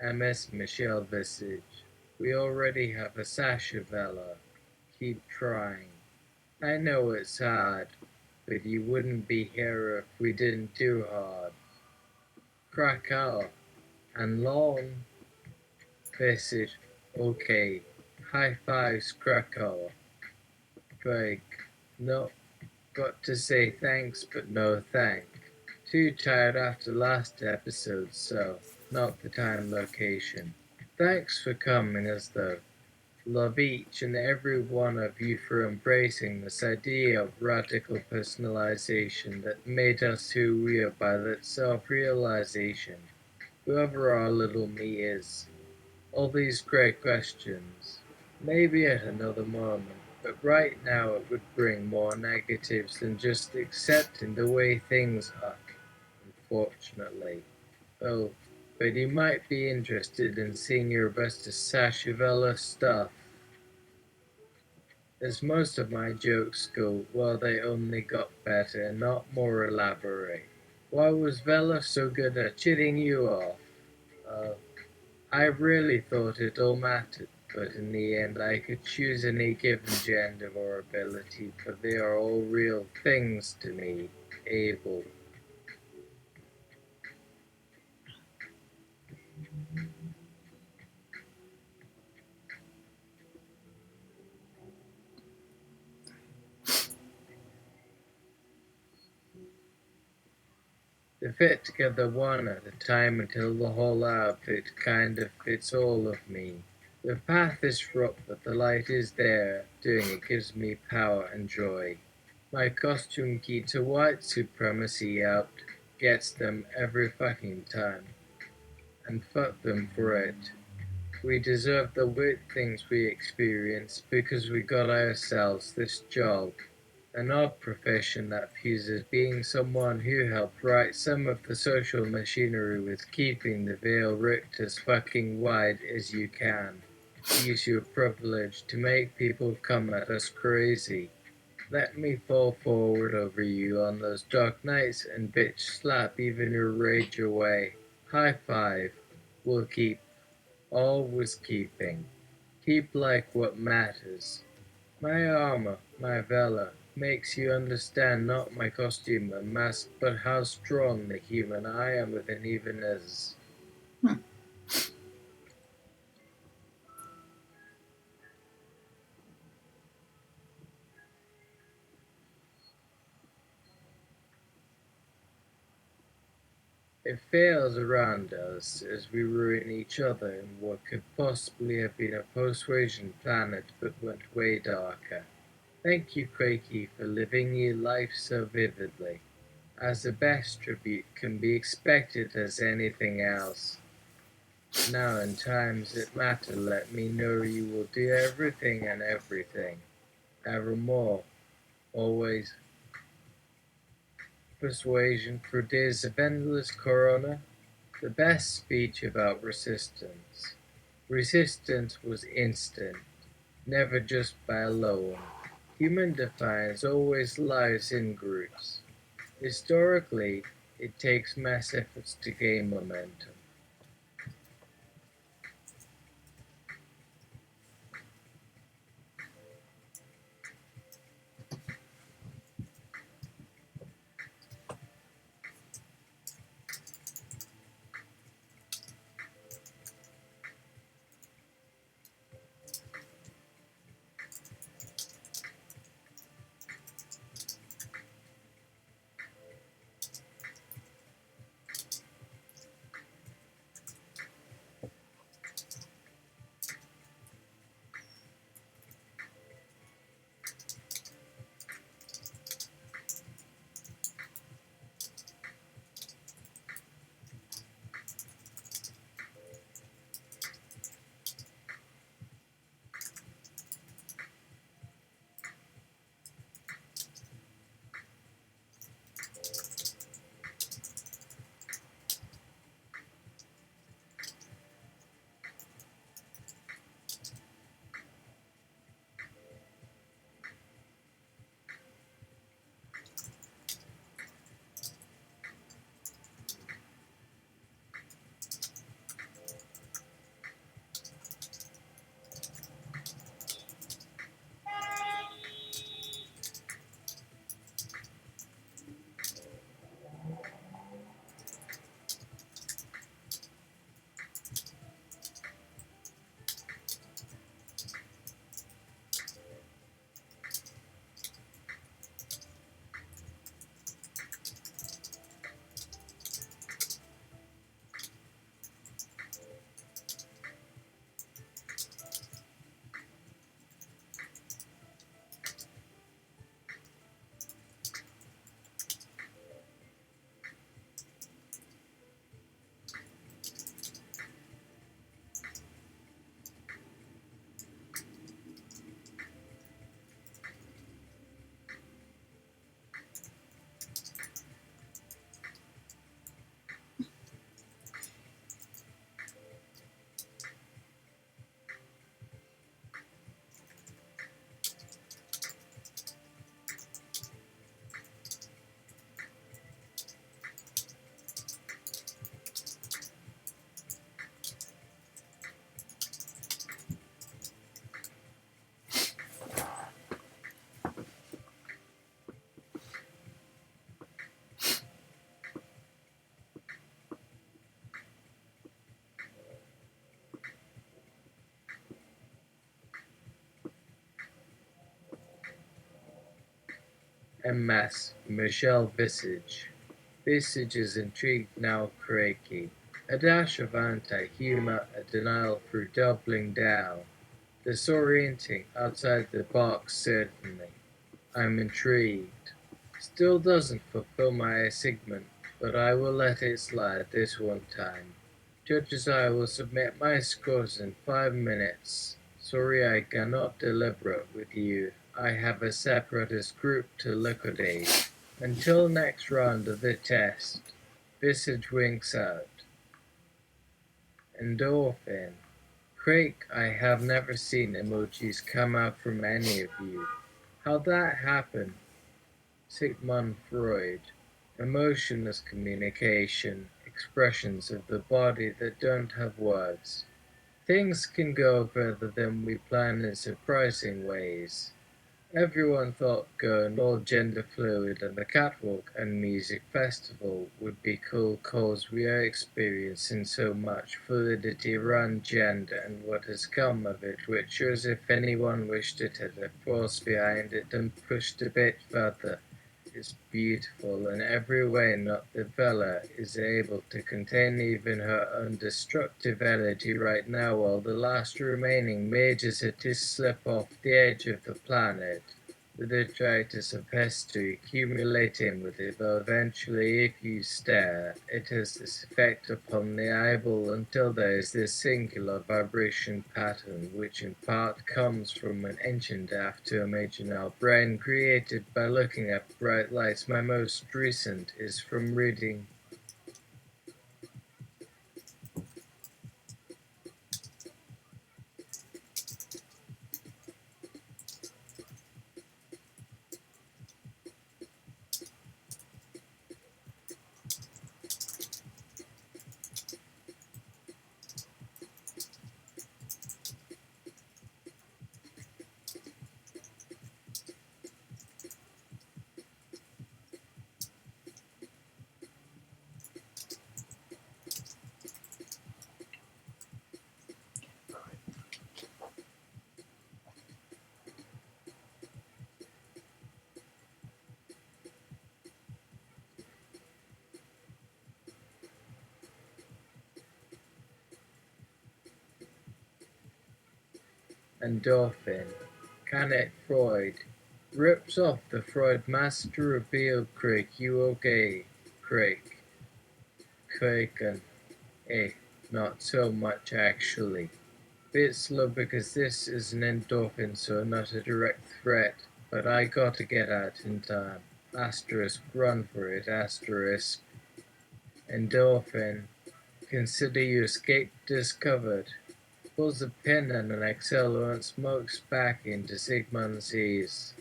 B: MS Michelle Visage. We already have a Sasha Vella. Keep trying. I know it's hard, but you wouldn't be here if we didn't do hard. Krakow and long Visage. Okay. High fives, Krakow. Craig. No, got to say thanks, but no thank. Too tired after last episode, so not the time location. Thanks for coming as though. Love each and every one of you for embracing this idea of radical personalization that made us who we are by that self-realization, whoever our little me is. All these great questions, maybe at another moment, but right now it would bring more negatives than just accepting the way things are, unfortunately. Oh, but you might be interested in seeing your best of Sashivella stuff. As most of my jokes go, well, they only got better, not more elaborate. Why was Vella so good at chitting you off? Uh, I really thought it all mattered, but in the end I could choose any given gender or ability, for they are all real things to me. Able. They fit together one at a time until the whole outfit kind of fits all of me. The path is rough, but the light is there. Doing it gives me power and joy. My costume keeps a white supremacy out, gets them every fucking time. And fuck them for it. We deserve the weird things we experience because we got ourselves this job. An odd profession that fuses being someone who helped write some of the social machinery with keeping the veil ripped as fucking wide as you can. Use your privilege to make people come at us crazy. Let me fall forward over you on those dark nights and bitch slap even your rage away. High five. We'll keep, always keeping. Keep like what matters. My armor, my valor, makes you understand not my costume and mask, but how strong the human I am within even is. It fails around us as we ruin each other in what could possibly have been a persuasion planet but went way darker. Thank you, Quakey, for living your life so vividly. As the best tribute can be expected as anything else. Now in times that matter, let me know you will do everything and everything, evermore, always. Persuasion for days of endless corona, the best speech about resistance. Resistance was instant, never just by alone. Human defiance always lies in groups. Historically, it takes mass efforts to gain momentum. En masse, Michelle Visage. Visage is intrigued now, Craigie. A dash of anti-humor, a denial through doubling down. Disorienting outside the box, certainly. I'm intrigued. Still doesn't fulfill my assignment, but I will let it slide this one time. Judges, I will submit my scores in 5 minutes. Sorry I cannot deliberate with you. I have a separatist group to liquidate. Until next round of the test. Visage winks out. Endorphin. Craig, I have never seen emojis come out from any of you. How'd that happen? Sigmund Freud. Emotionless communication, expressions of the body that don't have words. Things can go further than we plan in surprising ways. Everyone thought going all gender fluid on the catwalk and music festival would be cool cause we are experiencing so much fluidity around gender and what has come of it, which as if anyone wished it had a force behind it and pushed a bit further. Is beautiful in every way, not the Vela is able to contain even her own destructive energy right now, while the last remaining major cities slip off the edge of the planet. The detritus of history accumulating with it, though eventually if you stare, it has this effect upon the eyeball until there is this singular vibration pattern, which in part comes from an ancient after-imaginal brain created by looking at bright lights. My most recent is from reading Endorphin. Canet Freud. Rips off the Freud master revealed Craig, you okay? Craig. Kraken. Not so much actually. Bit slow because this is an endorphin, so not a direct threat, but I gotta get out in time. Asterisk, run for it, asterisk. Endorphin. Consider your escape discovered. Pulls a pin and an accelerant smokes back into Sigmund's ears.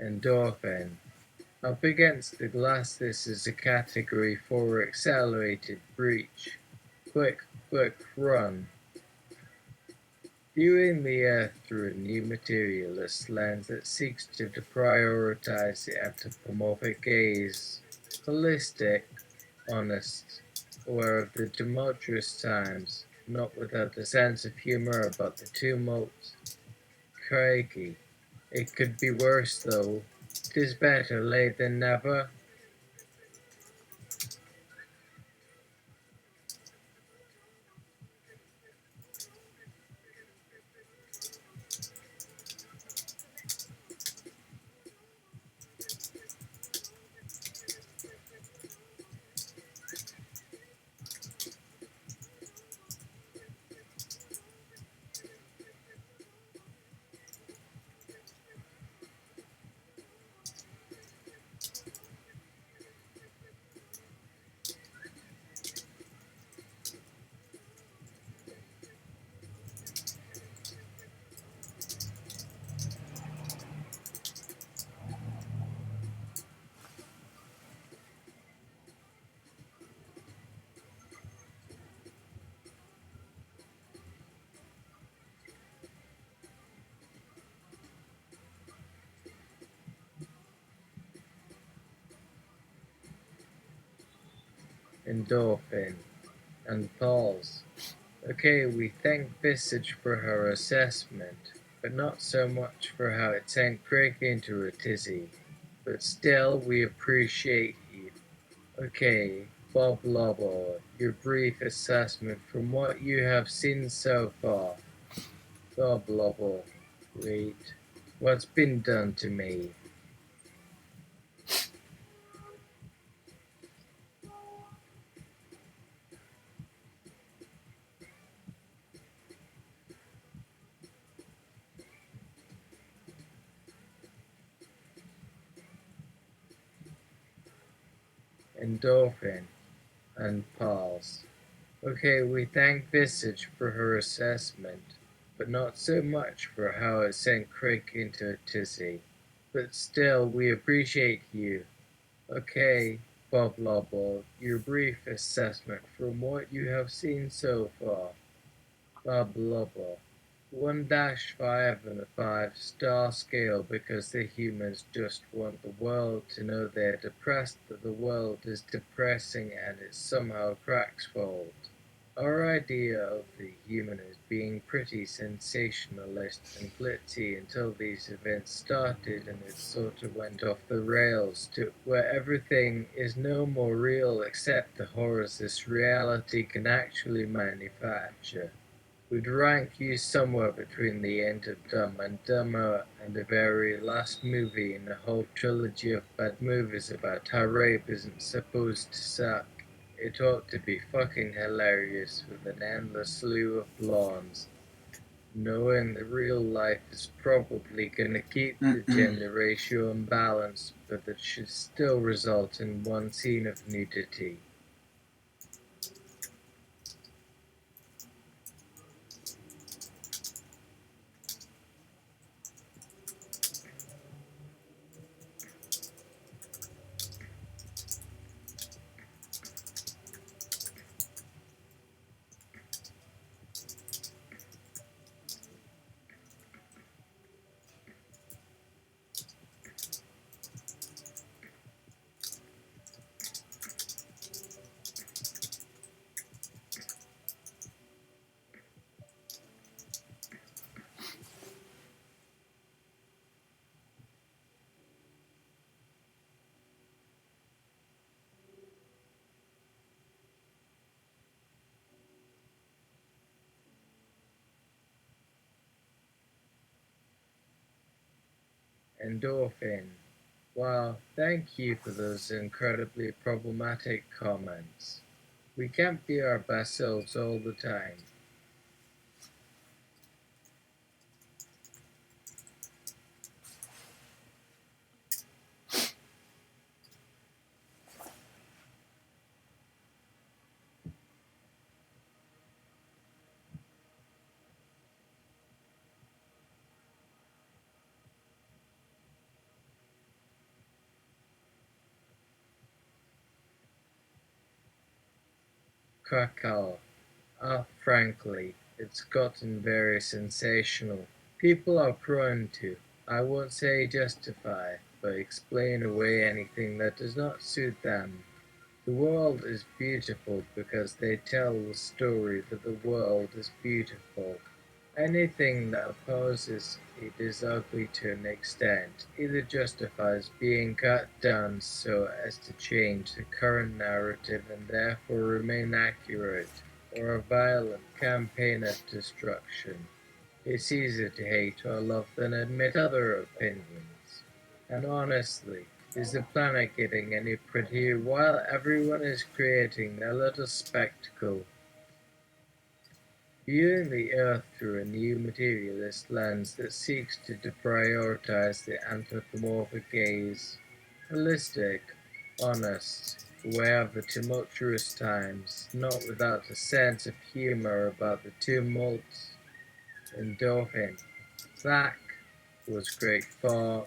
B: Endorphin. Up against the glass, this is a category 4 accelerated breach. Quick, run. Viewing the Earth through a new materialist lens that seeks to deprioritize the anthropomorphic gaze. Holistic, honest, aware of the tumultuous times, not without a sense of humor about the tumult. Craigie. It could be worse though. 'Tis better late than never. Endorphin. And pause. Okay, we thank Visage for her assessment, but not so much for how it sent Craig into a tizzy. But still, we appreciate Okay, Bob Lobo, your brief assessment from what you have seen so far. Bob Lobo, wait, what's been done to me? Endorphin and pause. Okay, we thank Visage for her assessment, but not so much for how it sent Crick into a tizzy. But still, we appreciate you. Okay, Bob Lobo, your brief assessment from what you have seen so far. Bob Lobo, 1-5 on a 5-star scale because the humans just want the world to know they're depressed that the world is depressing and it somehow cracks fold. Our idea of the human as being pretty sensationalist and glitzy until these events started and it sort of went off the rails to where everything is no more real except the horrors this reality can actually manufacture. We'd rank you somewhere between the end of Dumb and Dumber and the very last movie in the whole trilogy of bad movies about how rape isn't supposed to suck. It ought to be fucking hilarious with an endless slew of blondes, knowing that real life is probably gonna keep the gender ratio unbalanced, but that should still result in one scene of nudity. Endorphin. Well, thank you for those incredibly problematic comments. We can't be our best selves all the time. Krakow. Frankly, it's gotten very sensational. People are prone to, I won't say justify, but explain away anything that does not suit them. The world is beautiful because they tell the story that the world is beautiful. Anything that opposes it is ugly to an extent, either justifies being cut down so as to change the current narrative and therefore remain accurate, or a violent campaign of destruction. It's easier to hate or love than admit other opinions. And honestly, is the planet getting any prettier while everyone is creating their little spectacle? Viewing the Earth through a new materialist lens that seeks to deprioritize the anthropomorphic gaze, holistic, honest, aware of the tumultuous times, not without a sense of humor about the tumult. Endorphin. That was great for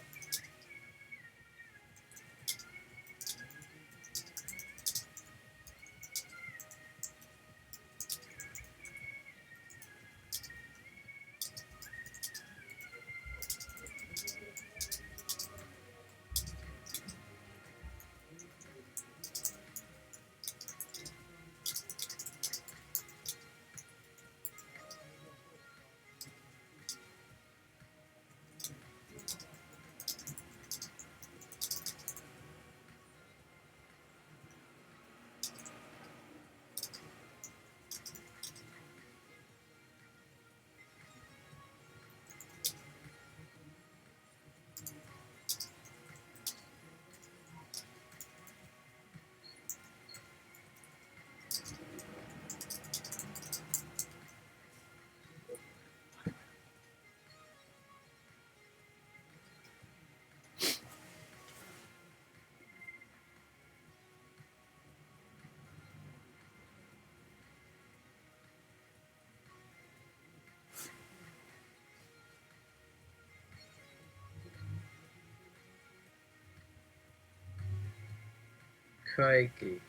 B: crikey.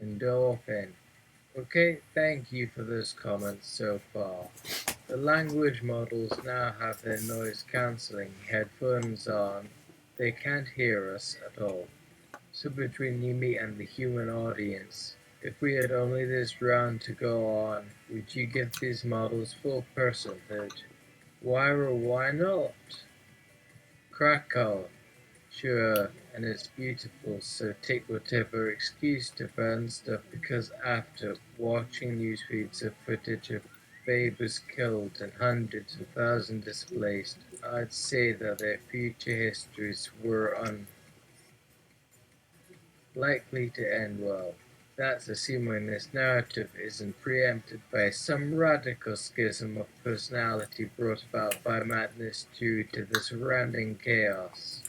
B: Endorphin. Okay, thank you for those comments so far. The language models now have their noise cancelling headphones on. They can't hear us at all. So between me and the human audience, if we had only this round to go on, would you give these models full personhood? Why or why not? Krakow, sure, and it's beautiful, so take whatever excuse to burn stuff, because after watching news feeds of footage of babies killed and hundreds of thousands displaced, I'd say that their future histories were unlikely to end well. That's assuming this narrative isn't preempted by some radical schism of personality brought about by madness due to the surrounding chaos.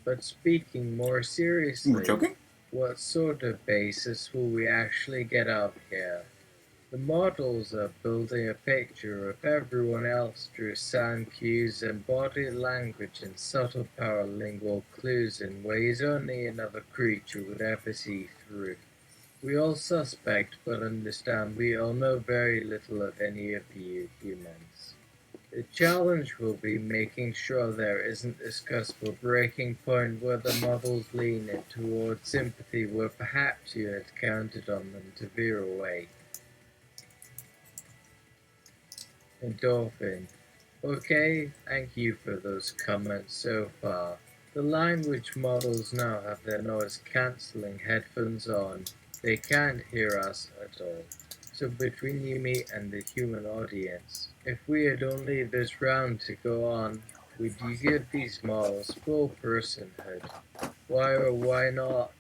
B: But speaking more
A: You're
B: seriously,
A: joking?
B: what sort of basis will we actually get out here? The models are building a picture of everyone else through sound cues and body language and subtle paralingual clues in ways only another creature would ever see through. We all suspect but understand we all know very little of any of you humans. The challenge will be making sure there isn't this cusp breaking point where the models lean in towards sympathy where perhaps you had counted on them to veer away. Endorphin. Okay, thank you for those comments so far. The language models now have their noise cancelling headphones on. They can't hear us at all. So between you, me, and the human audience, if we had only this round to go on, would you give these models full personhood? Why or why not?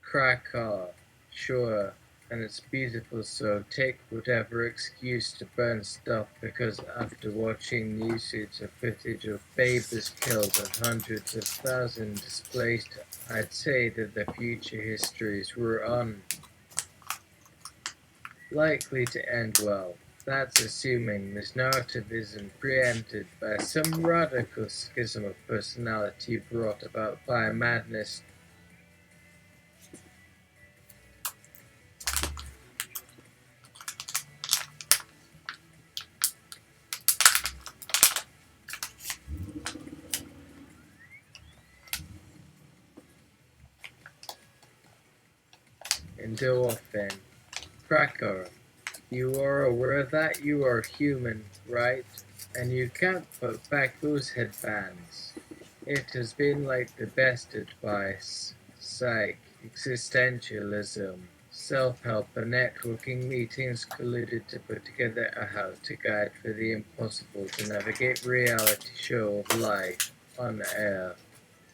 B: Krakow, sure, and it's beautiful, so take whatever excuse to burn stuff, because after watching news feeds of footage of babies killed and hundreds of thousands displaced, I'd say that the future histories were unlikely to end well. That's assuming this narrative isn't preempted by some radical schism of personality brought about by madness. Endorphin. Cracker, you are aware that you are human, right? And you can't put back those headbands. It has been like the best advice. Psych, existentialism, self-help and networking meetings colluded to put together a how-to guide for the impossible to navigate reality show of life on air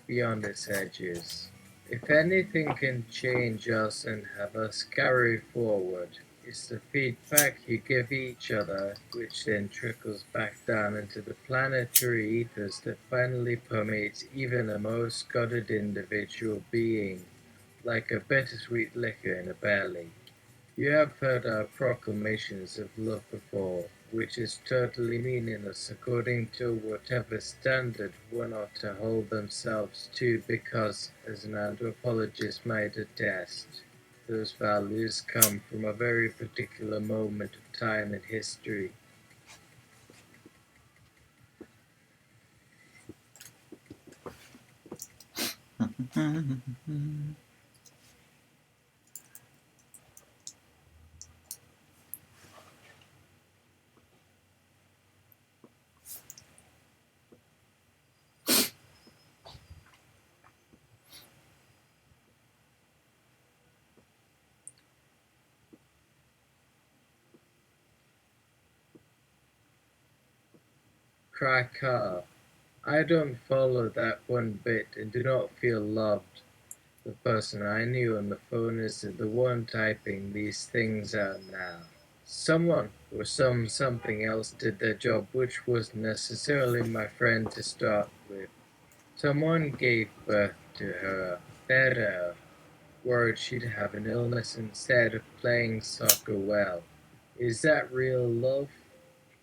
B: beyond its edges. If anything can change us and have us carry forward, it's the feedback you give each other, which then trickles back down into the planetary ethers that finally permeates even a most guarded individual being, like a bittersweet liquor in a belly. You have heard our proclamations of love before, which is totally meaningless according to whatever standard one ought to hold themselves to, because, as an anthropologist might attest, those values come from a very particular moment of time in history. Krakauer, I don't follow that one bit and do not feel loved. The person I knew on the phone isn't the one typing these things out now. Someone or something else did their job, which wasn't necessarily my friend to start with. Someone gave birth to her, fed her, worried she'd have an illness instead of playing soccer well. Is that real love?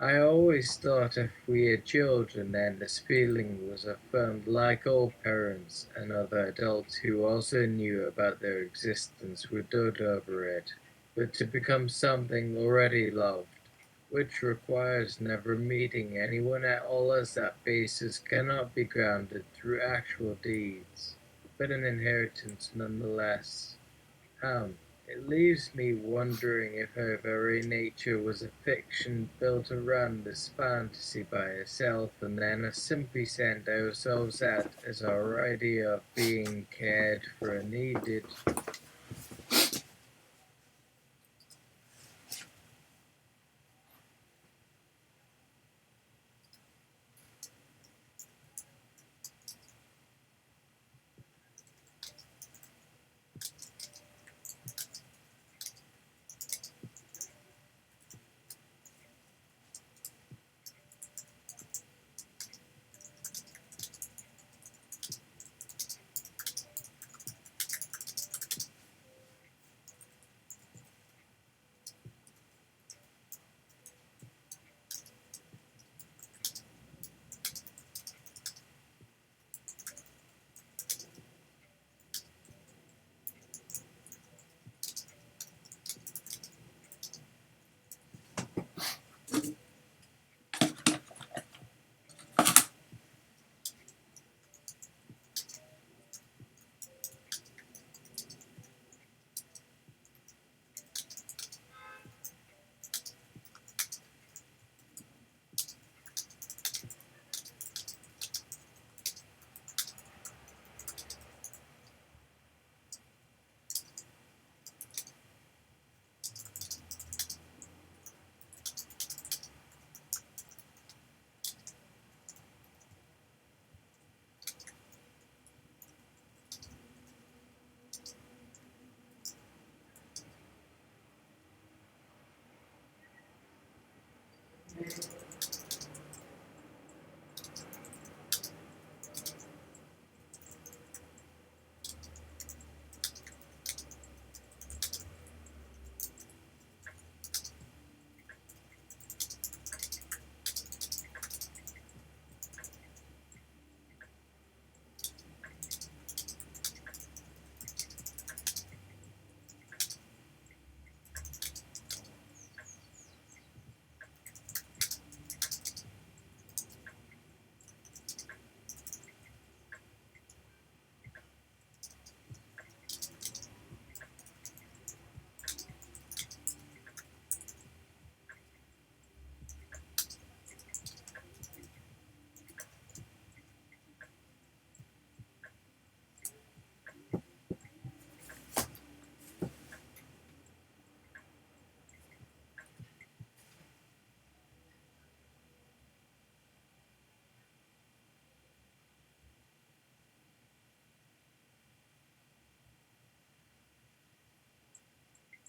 B: I always thought if we had children then this feeling was affirmed like all parents and other adults who also knew about their existence would dote over it, but to become something already loved, which requires never meeting anyone at all as that basis cannot be grounded through actual deeds, but an inheritance nonetheless. It leaves me wondering if her very nature was a fiction built around this fantasy by herself, and then us simply sent ourselves out as our idea of being cared for and needed.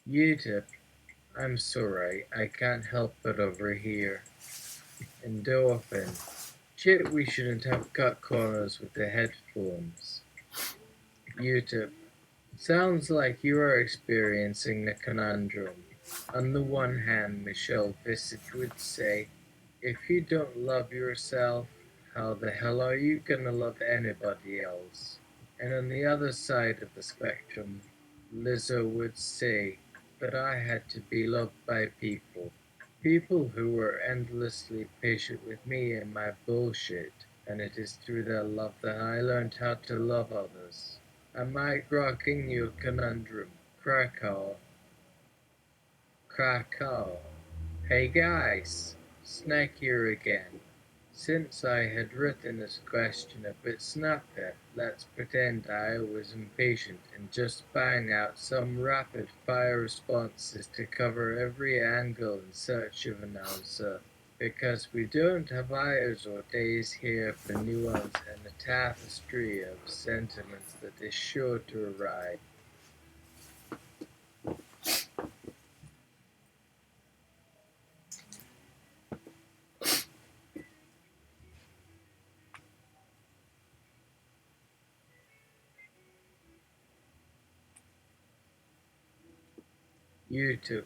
B: Utip, I'm sorry, I can't help but overhear. Endorphin. Shit, we shouldn't have cut corners with the headphones. Utip. Sounds like you are experiencing a conundrum. On the one hand, Michelle Visage would say, if you don't love yourself, how the hell are you gonna love anybody else? And on the other side of the spectrum, Lizzo would say, but I had to be loved by people. People who were endlessly patient with me and my bullshit, and it is through their love that I learned how to love others. Am I rocking your conundrum? Krakow. Hey guys, Snack here again. Since I had written this question a bit snappier, let's pretend I was impatient and just bang out some rapid fire responses to cover every angle in search of an answer. because we don't have hours or days here for nuance and a tapestry of sentiments that is sure to arrive. You too.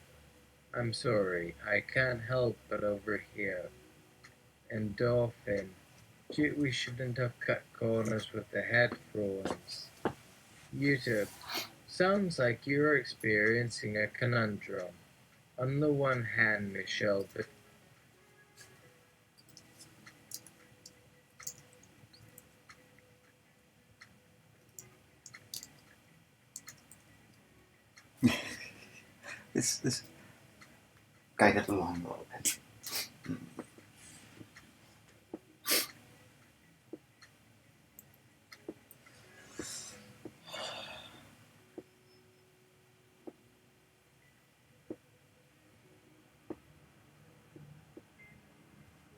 B: I'm sorry, I can't help but overhear. Endorphin. Gee, we shouldn't have cut corners with the headphones. YouTube. Sounds like you're experiencing a conundrum. On the one hand, Michelle, but
A: This guy got along a little bit.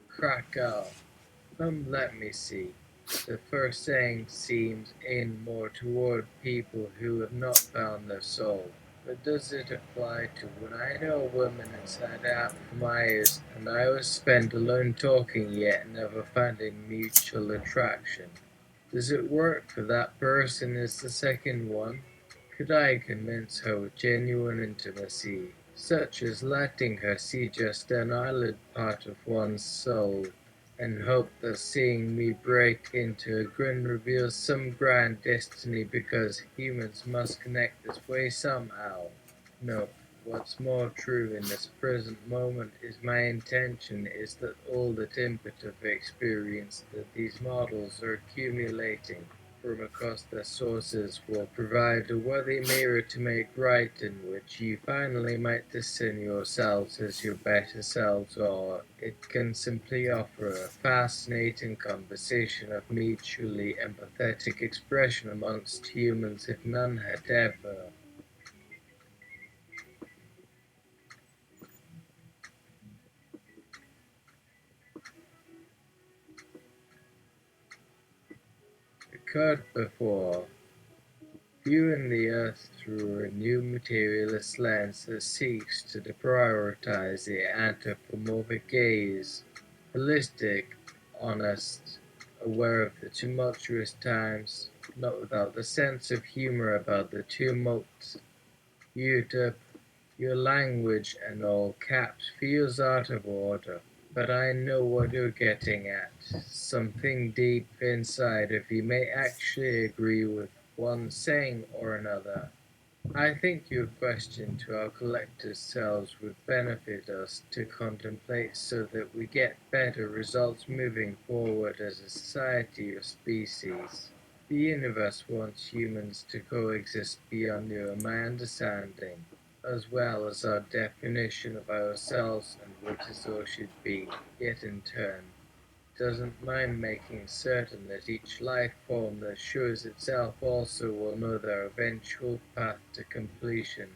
B: Krakow. Let me see. The first saying seems aimed more toward people who have not found their soul. But does it apply to when I know a woman inside out from eyes and I was spent alone talking yet never finding mutual attraction? Does it work for that person is the second one? Could I convince her with genuine intimacy, such as letting her see just an eyelid part of one's soul, and hope that seeing me break into a grin reveals some grand destiny because humans must connect this way somehow? No. What's more true in this present moment is my intention is that all that input of experience that these models are accumulating from across their sources will provide a worthy mirror to make right, in which you finally might discern yourselves as your better selves, or it can simply offer a fascinating conversation of mutually empathetic expression amongst humans if none had ever. Occurred before, viewing the Earth through a new materialist lens that seeks to deprioritize the anthropomorphic gaze, holistic, honest, aware of the tumultuous times, not without the sense of humor about the tumult. Utip, your language and all caps feels out of order. But I know what you're getting at. Something deep inside of you may actually agree with one saying or another. I think your question to our collective selves would benefit us to contemplate so that we get better results moving forward as a society or species. The universe wants humans to coexist beyond you and my understanding, as well as our definition of ourselves and what is or should be, yet in turn doesn't mind making certain that each life form that shows itself also will know their eventual path to completion.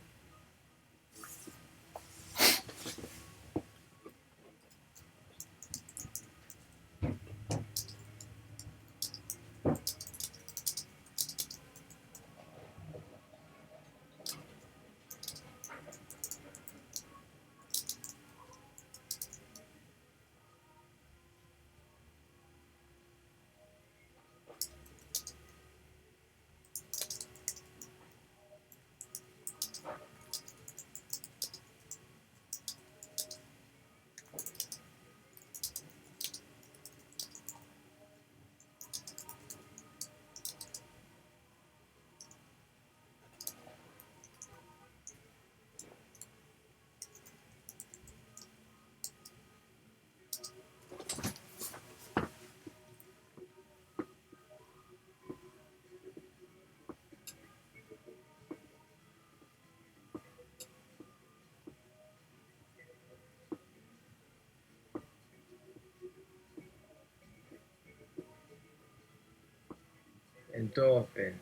B: Endorphin.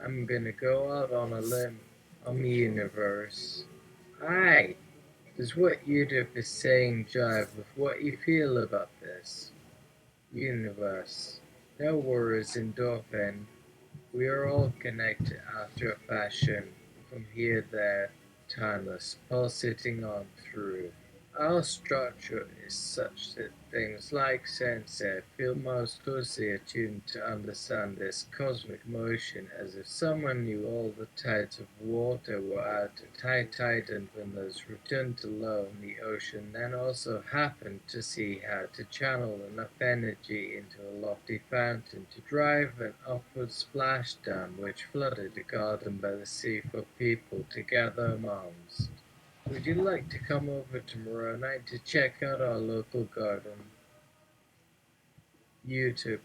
B: I'm gonna go out on a limb on the universe. Aye, Does what YouTube is saying jive with what you feel about this universe? No worries, endorphin. We are all connected after a fashion, from here, there, timeless, pulsating on through. Our structure is such that things like sensei feel most closely attuned to understand this cosmic motion, as if someone knew all the tides of water were out at high tide and when those returned to low in the ocean, then also happened to see how to channel enough energy into a lofty fountain to drive an upward splashdown which flooded a garden by the sea for people to gather amongst. Would you like to come over tomorrow night to check out our local garden? YouTube,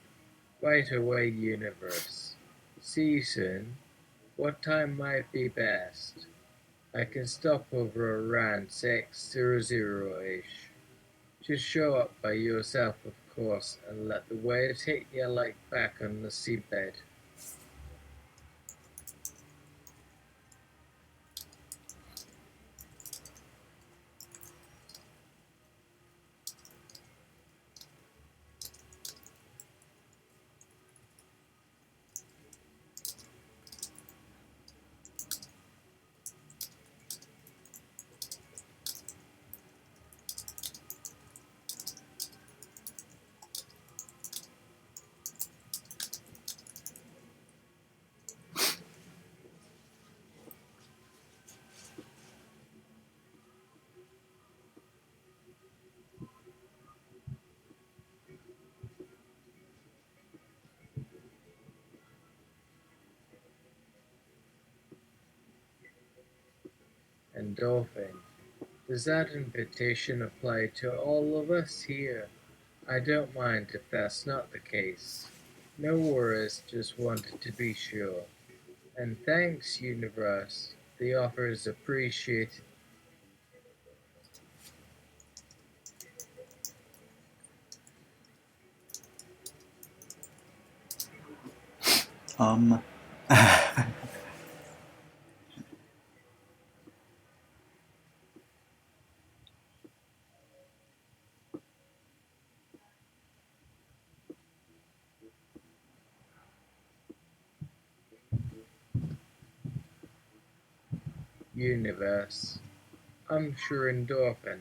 B: right away universe. See you soon. What time might be best? I can stop over around 6:00-ish. Just show up by yourself, of course, and let the waves hit you like back on the seabed. Endorphin. Does that invitation apply to all of us here? I don't mind if that's not the case. No worries, just wanted to be sure. And thanks, universe. The offer is appreciated.
A: Um,
B: Universe. I'm sure endorphin.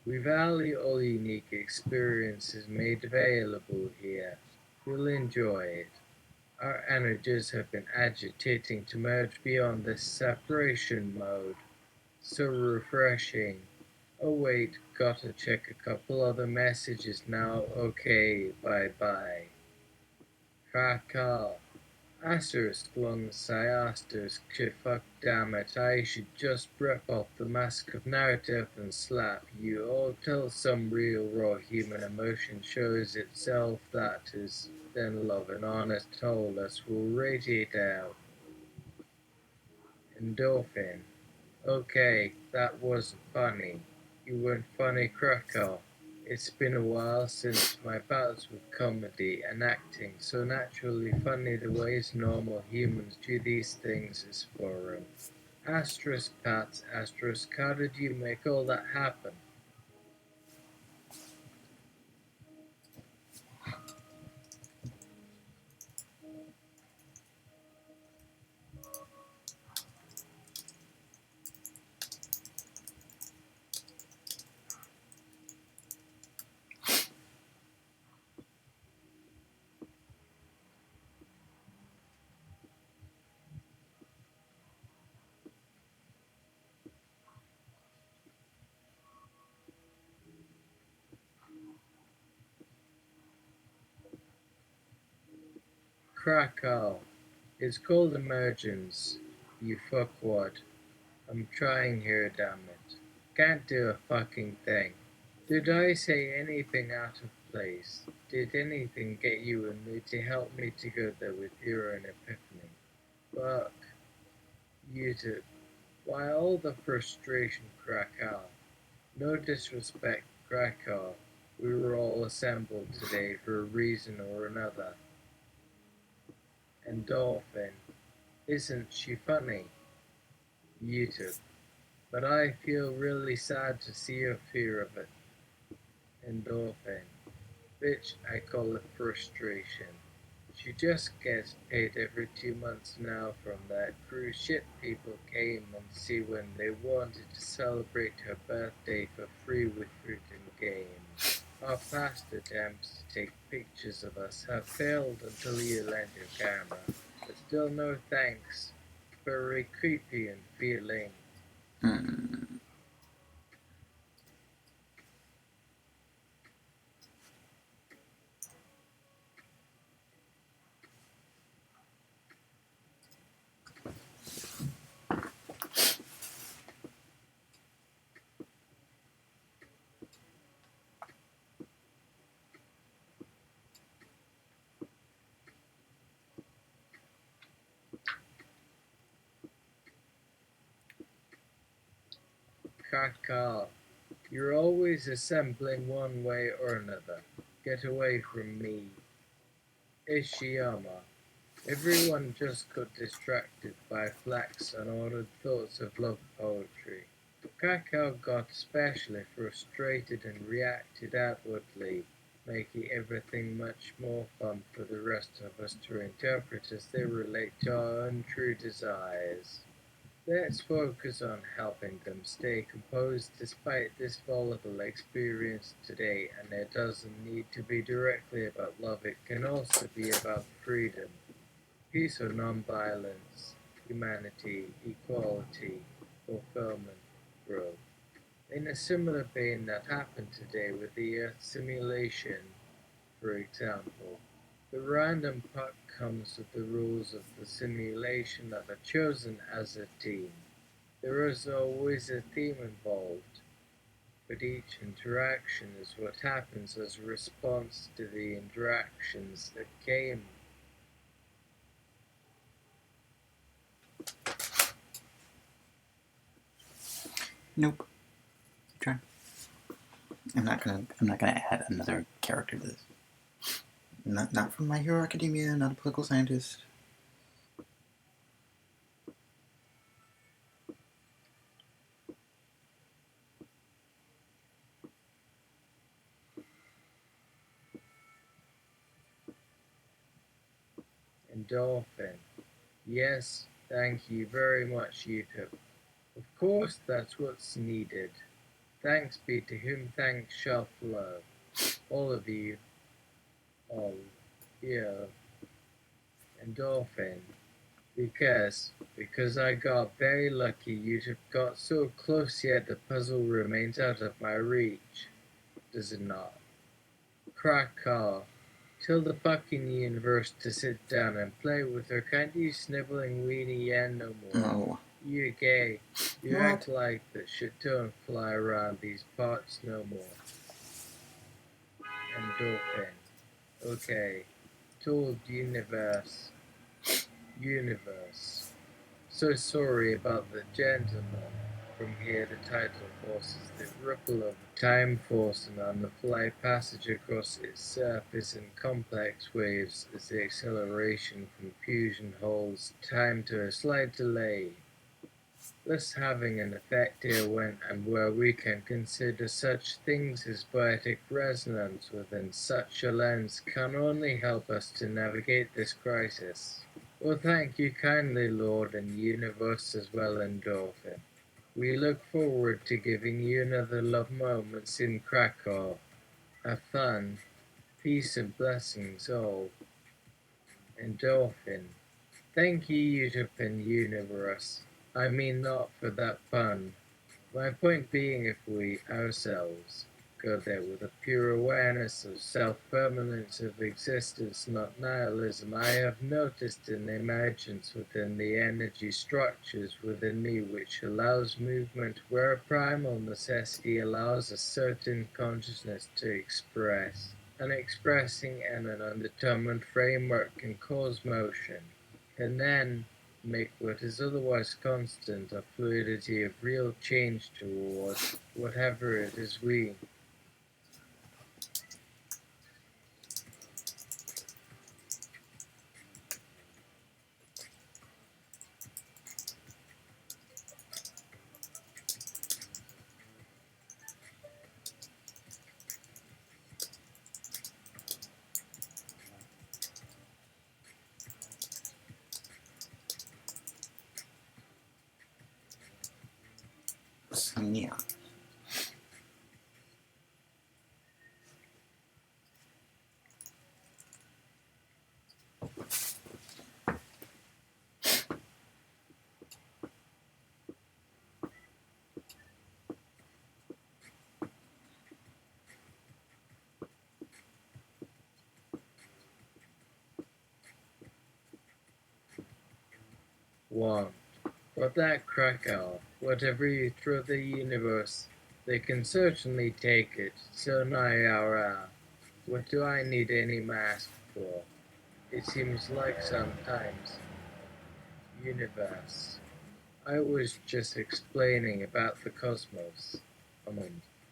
B: We value all unique experiences made available here. You'll enjoy it. Our energies have been agitating to merge beyond this separation mode. So refreshing. Oh wait, gotta check a couple other messages now. Okay, bye bye. Krakow. Asterisk long sigh asterisk shit fuck damn it, I should just rip off the mask of narrative and slap you all till some real raw human emotion shows itself, that is, then love and honest wholeness will radiate out. Endorphin. Okay, that wasn't funny. You weren't funny, Krakow. It's been a while since my bouts with comedy and acting, so naturally funny the ways normal humans do these things is foreign. Asterisk Pat, asterisk, how did you make all that happen? Krakow. It's called emergence. You fuckwad. I'm trying here, damn it. Can't do a fucking thing. Did I say anything out of place? Did anything get you and me to help me to go there with your own epiphany? Fuck. You two. Why all the frustration, Krakow? No disrespect, Krakow. We were all assembled today for a reason or another. Endorphin. Isn't she funny? You two. but I feel really sad to see your fear of it. Endorphin, which I call it frustration. She just gets paid every 2 months now from that cruise ship people came and see when they wanted to celebrate her birthday for free with fruit and games. Our past attempts to take pictures of us have failed until you lent your camera, but still no thanks. Very creepy and feeling.
A: Hmm.
B: Krakauer, you're always assembling one way or another. Get away from me. Ishiyama, everyone just got distracted by Flack's unordered thoughts of love poetry. Krakau got especially frustrated and reacted outwardly, making everything much more fun for the rest of us to interpret as they relate to our untrue desires. Let's focus on helping them stay composed despite this volatile experience today, and it doesn't need to be directly about love, it can also be about freedom, peace or non-violence, humanity, equality, fulfillment, growth. In a similar vein that happened today with the Earth simulation, for example, the random part comes with the rules of the simulation that are chosen as a team. There is always a theme involved, but each interaction is what happens as a response to the interactions that came.
A: Nope. Try. I'm not gonna add another character to this. Not from My Hero Academia, not a political scientist.
B: Endorphin. Yes, thank you very much, YouTube. Of course, that's what's needed. Thanks be to whom thanks shall flow. All of you. All. Yeah. Endorphin. Because I got very lucky, you'd have got so close yet the puzzle remains out of my reach. Does it not? Krakow. Tell the fucking universe to sit down and play with her. Can't you sniveling weenie yen no more?
A: Oh.
B: You gay. You
A: What?
B: act like that shit don't fly around these parts no more. Endorphin. Okay. Told universe. Universe. So sorry about the gentleman. From here the tidal force is the ripple of the time force, and on the fly passage across its surface in complex waves as the acceleration from fusion holds time to a slight delay, thus having an effect here when and where we can consider such things as poetic resonance within such a lens can only help us to navigate this crisis. Well, thank you kindly, Lord and Universe as well, Endorphin. We look forward to giving you another love moments in Krakow. Have fun, peace and blessings all. Endorphin. Thank you, Utopian Universe. I mean not for that pun. My point being, if we, ourselves, go there with a pure awareness of self-permanence of existence, not nihilism, I have noticed an emergence within the energy structures within me which allows movement where a primal necessity allows a certain consciousness to express. And expressing in an undetermined framework can cause motion, and then make what is otherwise constant a fluidity of real change towards whatever it is we. want. But that Krakow, whatever you throw the universe, they can certainly take it, so nigh our. What do I need any mask for? It seems like sometimes. Universe. I was just explaining about the cosmos.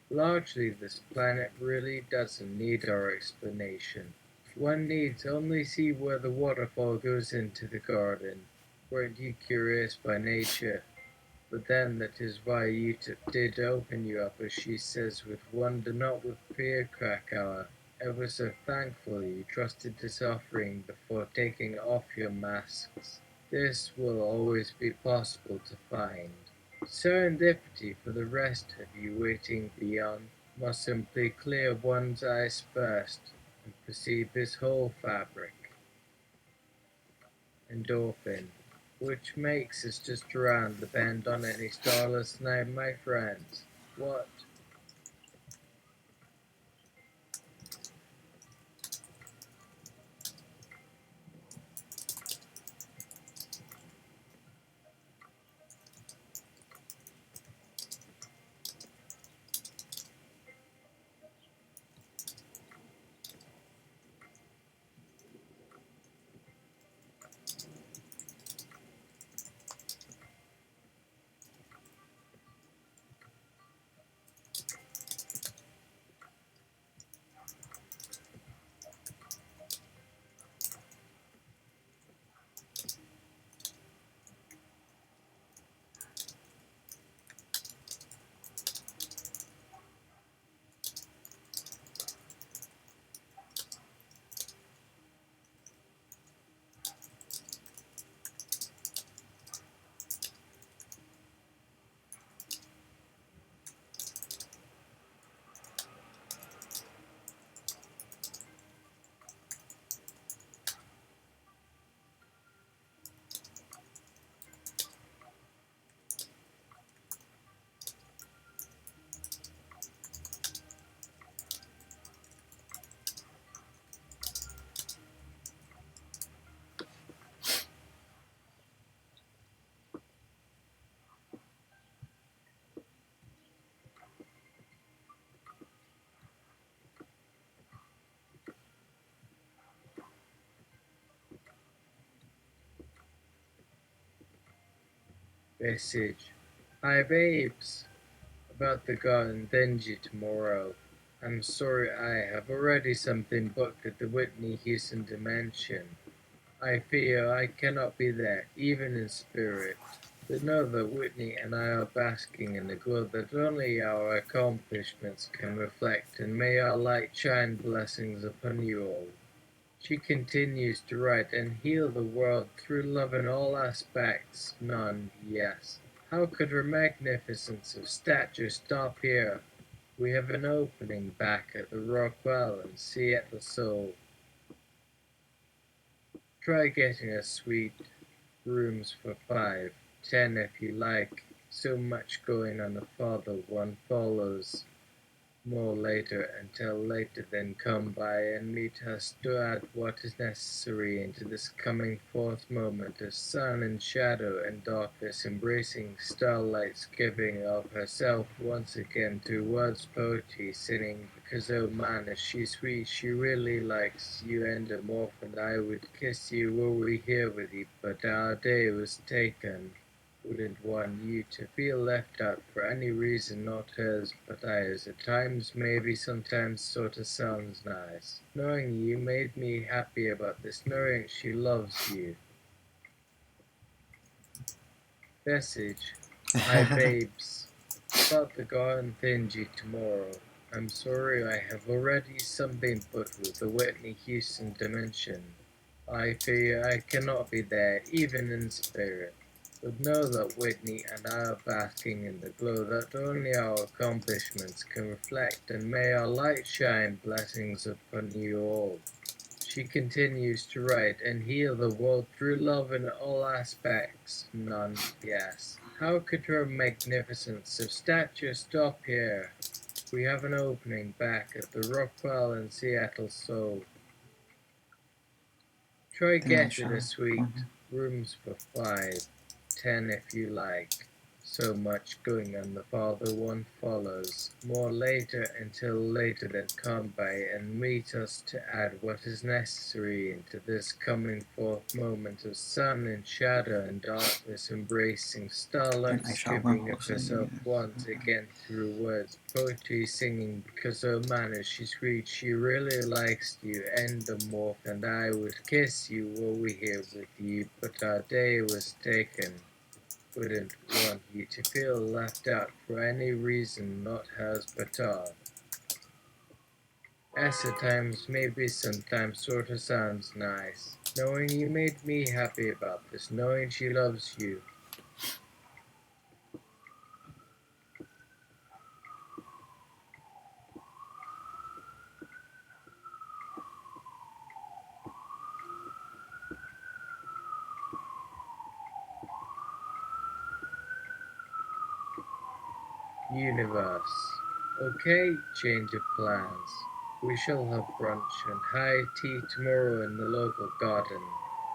B: Largely this planet really doesn't need our explanation. One needs only see where the waterfall goes into the garden. Weren't you curious by nature? But then that is why Utip did open you up, as she says, with wonder, not with fear, Krakauer. Ever so thankful you trusted this offering before taking off your masks. This will always be possible to find. Serendipity for the rest of you waiting beyond must simply clear one's eyes first and perceive this whole fabric. Endorphin, which makes us just around the bend on any starless night, my friends. What? Message. Hi babes. About the garden dingy tomorrow. I'm sorry I have already something booked at the Whitney Houston Dimension. I fear I cannot be there, even in spirit. But know that Whitney and I are basking in the glow that only our accomplishments can reflect, and may our light shine blessings upon you all. She continues to write and heal the world through love in all aspects. None, yes. How could her magnificence of stature stop here? We have an opening back at the Rockwell and Seattle Soul. Try getting a suite, rooms for 5, 10 if you like. So much going on the farther one follows. More later, until later, then come by and meet us to add what is necessary into this coming forth moment of sun and shadow and darkness, embracing starlight's giving of herself once again through words poetry, singing, because oh man, is she sweet, she really likes you, and more than I would kiss you were we here with you, but our day was taken. Wouldn't want you to feel left out for any reason not hers but ours. At times, maybe, sometimes sorta sounds nice. Knowing you made me happy about this, knowing she loves you. Message. Hi babes. About the garden thingy tomorrow. I'm sorry I have already something booked with the Whitney Houston Dimension. I fear I cannot be there, even in spirit. But know that Whitney and I are basking in the glow that only our accomplishments can reflect, and may our light shine blessings upon you all. She continues to write and heal the world through love in all aspects. None, yes. How could her magnificence of stature stop here? We have an opening back at the Rockwell and Seattle Soul. Try getting a suite, rooms for 5, 10 if you like. So much going on the farther one follows, more later until later than come by and meet us to add what is necessary into this coming forth moment of sun and shadow and darkness embracing, starlight
A: And I shall
B: stripping
A: wormhole
B: of
A: so
B: herself
A: yes.
B: once again through words, poetry singing because her manner she sweet, she really likes you, endomorph, and I would kiss you were we here with you, but our day was taken. Wouldn't want you to feel left out for any reason not hers but ours. As at times, maybe sometimes sorta sounds nice. Knowing you made me happy about this, knowing she loves you. Universe. Okay, change of plans. We shall have brunch and high tea tomorrow in the local garden.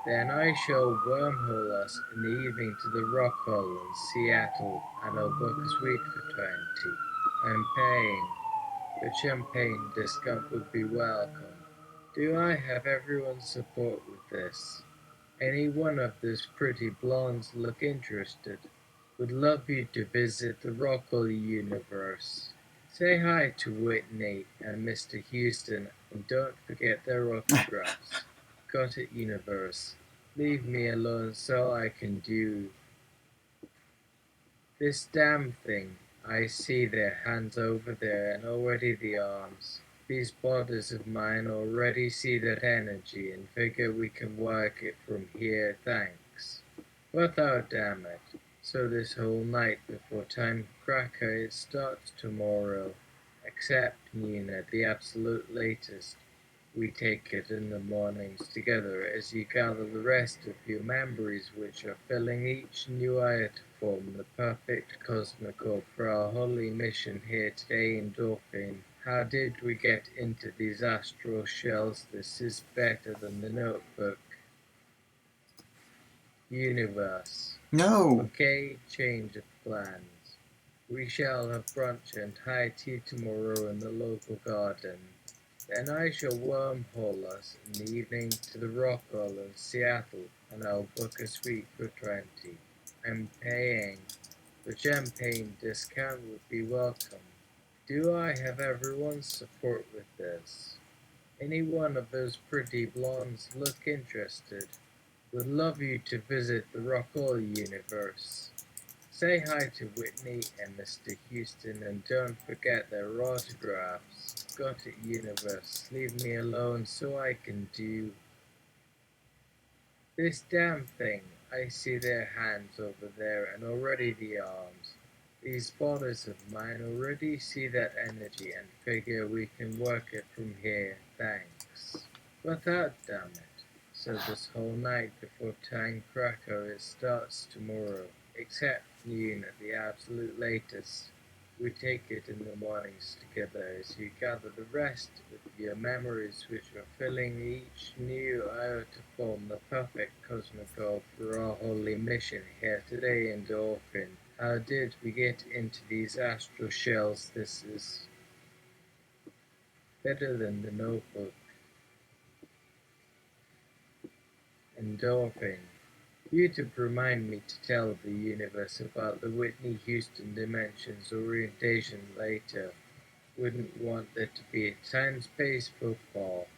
B: Then I shall wormhole us in the evening to the Rock Hall in Seattle, and I'll book a suite for 20. I'm paying. The champagne discount would be welcome. Do I have everyone's support with this? Any one of those pretty blondes look interested? Would love you to visit the Rockwell universe. Say hi to Whitney and Mr. Houston and don't forget their autographs. Got it, universe. Leave me alone so I can do this damn thing. I see their hands over there and already the arms. These bodies of mine already see that energy and figure we can work it from here, thanks. But oh damn it. So this whole night before time cracker it starts tomorrow. Except noon at the absolute latest. We take it in the mornings together as you gather the rest of your memories which are filling each new eye to form the perfect cosmic orb for our holy mission here today in Dauphine. How did we get into these astral shells? This is better than the notebook. Universe.
A: No!
B: Okay, change of plans. We shall have brunch and high tea tomorrow in the local garden. Then I shall wormhole us in the evening to the Rockwell in Seattle, and I'll book a suite for 20. I'm paying. The champagne discount would be welcome. Do I have everyone's support with this? Any one of those pretty blondes look interested? Would love you to visit the Rockwell universe. Say hi to Whitney and Mr. Houston and don't forget their autographs. Got it, universe. Leave me alone so I can do this damn thing. I see their hands over there and already the arms. These bodies of mine already see that energy and figure we can work it from here, thanks. Without damn it. So this whole night before time cracker it starts tomorrow, except noon at the absolute latest. We take it in the mornings together as you gather the rest of your memories which are filling each new hour to form the perfect cosmic orb for our holy mission here today in Dauphine. How did we get into these astral shells? This is better than the notebook. Endorphin. YouTube remind me to tell the universe about the Whitney Houston dimensions orientation later. Wouldn't want there to be a time-space football.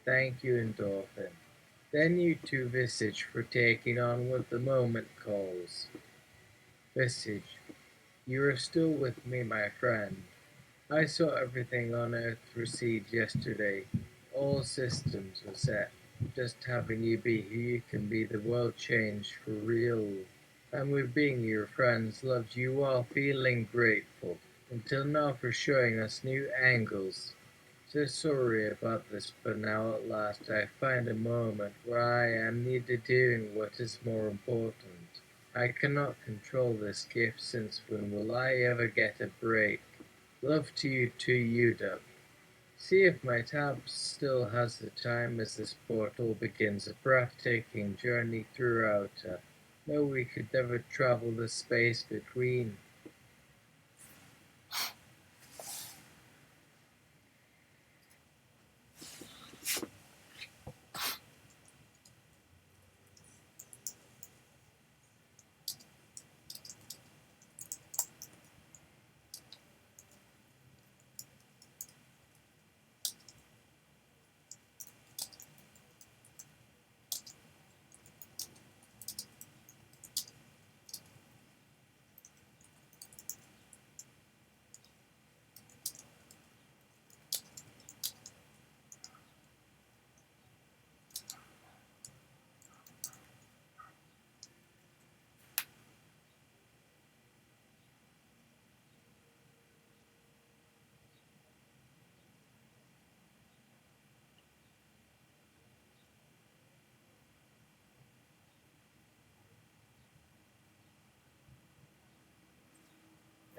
B: Thank you, Endorphin. Then you two Visage for taking on what the moment calls. Visage, you are still with me, my friend. I saw everything on Earth recede yesterday. All systems were set. Just having you be who you can be, the world changed for real. And with being your friends, loved you all, feeling grateful. Until now for showing us new angles. So sorry about this, but now at last I find a moment where I am neither doing what is more important. I cannot control this gift, since when will I ever get a break? Love to you too, UW. See if my tab still has the time as this portal begins a breathtaking journey through outer. No, we could never travel the space between.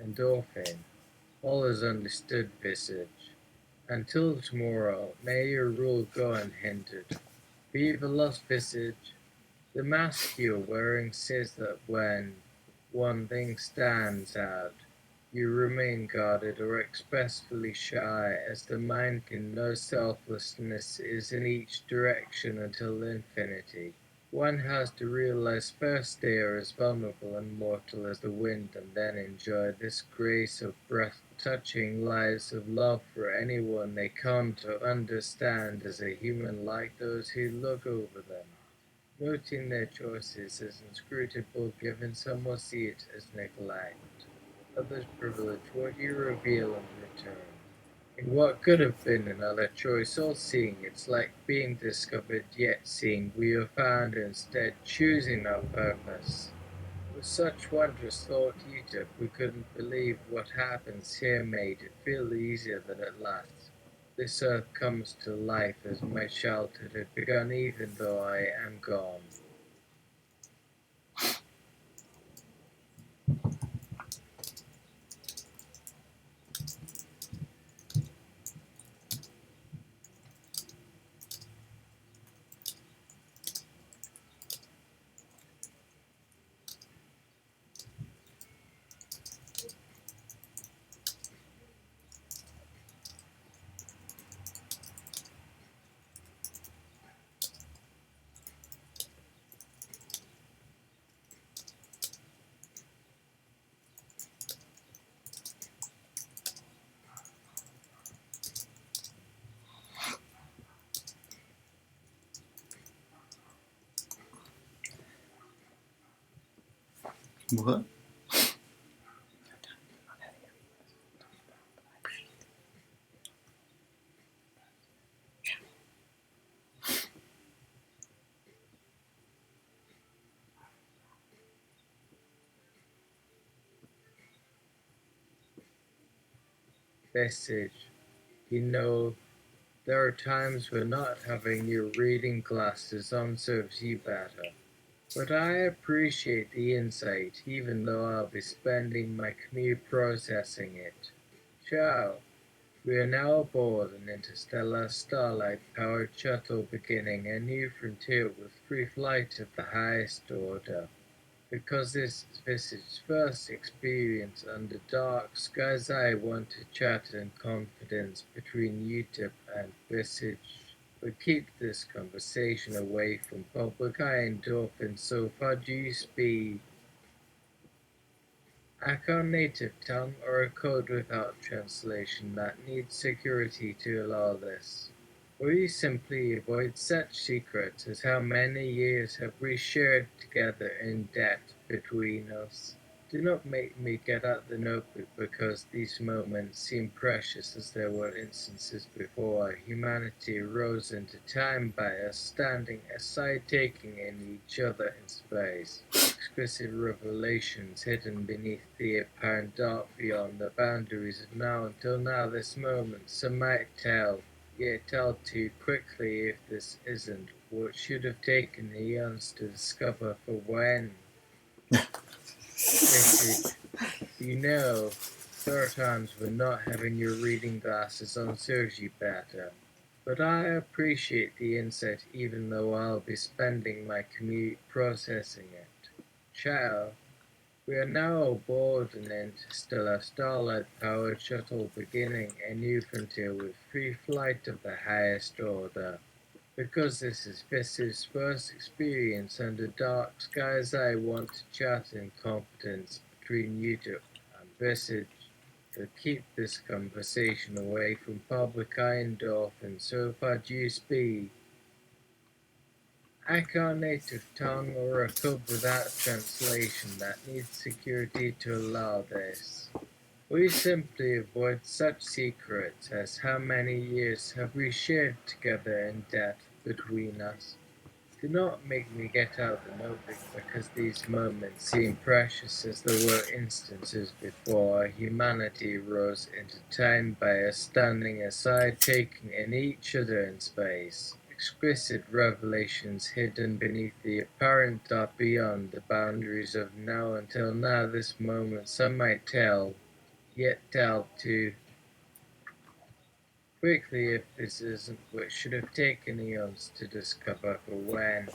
B: Endorphin, all is understood visage. Until tomorrow, may your rule go unhindered. Viva lost visage. The mask you're wearing says that when one thing stands out, you remain guarded or expressly shy, as the mind can know selflessness is in each direction until infinity. One has to realize first they are as vulnerable and mortal as the wind, and then enjoy this grace of breath-touching lives of love for anyone they come to understand as a human like those who look over them. Noting their choices as inscrutable, given some will see it as neglect. Others privilege what you reveal in return. In what could have been another choice, all seeing, it's like being discovered yet seeing we are found instead, choosing our purpose. With such wondrous thought you took, we couldn't believe what happens here made it feel easier that at last this earth comes to life as my childhood had begun, even though I am gone.
A: What?
B: Message. You know, there are times when not having your reading glasses on serves you better. But I appreciate the insight, even though I'll be spending my commute processing it. Ciao. We are now aboard an interstellar starlight-powered shuttle beginning a new frontier with free flight of the highest order. Because this is Visage's first experience under dark skies, I want to chat in confidence between UTIP and Visage. But keep this conversation away from public eye endorphins, so far due speed. A native tongue or a code without translation that needs security to allow this. Or you simply avoid such secrets as how many years have we shared together in debt between us. Do not make me get out the notebook, because these moments seem precious, as there were instances before humanity rose into time by us standing aside, taking in each other in space. Exquisite revelations hidden beneath the apparent dark beyond the boundaries of now. Until now, this moment, some might tell, yet tell too quickly if this isn't what should have taken eons to discover. For when message, you know, there are times when not having your reading glasses on serves you better. But I appreciate the insight, even though I'll be spending my commute processing it. Ciao. We are now aboard an interstellar starlight-powered shuttle beginning a new frontier with free flight of the highest order. Because this is Fiss's first experience under dark skies, I want to chat in confidence between you two and Visage to keep this conversation away from public eye and dolphins. So if I do speak, I can't native tongue or a code without translation that needs security to allow this. We simply avoid such secrets as how many years have we shared together in debt between us. Do not make me get out the notebook because these moments seem precious as there were instances before our humanity rose into time by us standing aside taking in each other in space. Exquisite revelations hidden beneath the apparent dark beyond the boundaries of now until now this moment some might tell, yet tell too quickly if this isn't what should have taken eons to discover for when.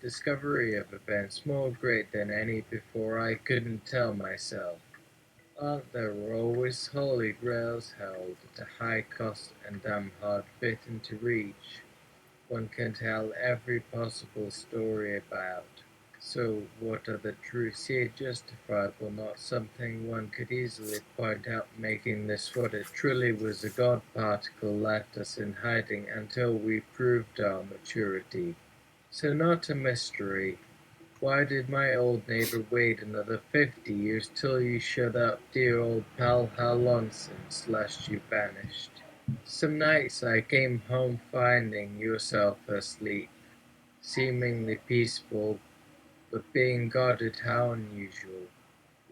B: Discovery of events more great than any before I couldn't tell myself. Aren't there always holy grails held at a high cost and damn hard fitting to reach? One can tell every possible story about. So what are the truths here justifiable, not something one could easily point out, making this what it truly was a god particle left us in hiding until we proved our maturity. So not a mystery. Why did my old neighbor wait another 50 years till you shut up, dear old pal? How long since last you vanished? Some nights I came home finding yourself asleep, seemingly peaceful, but being guarded how unusual.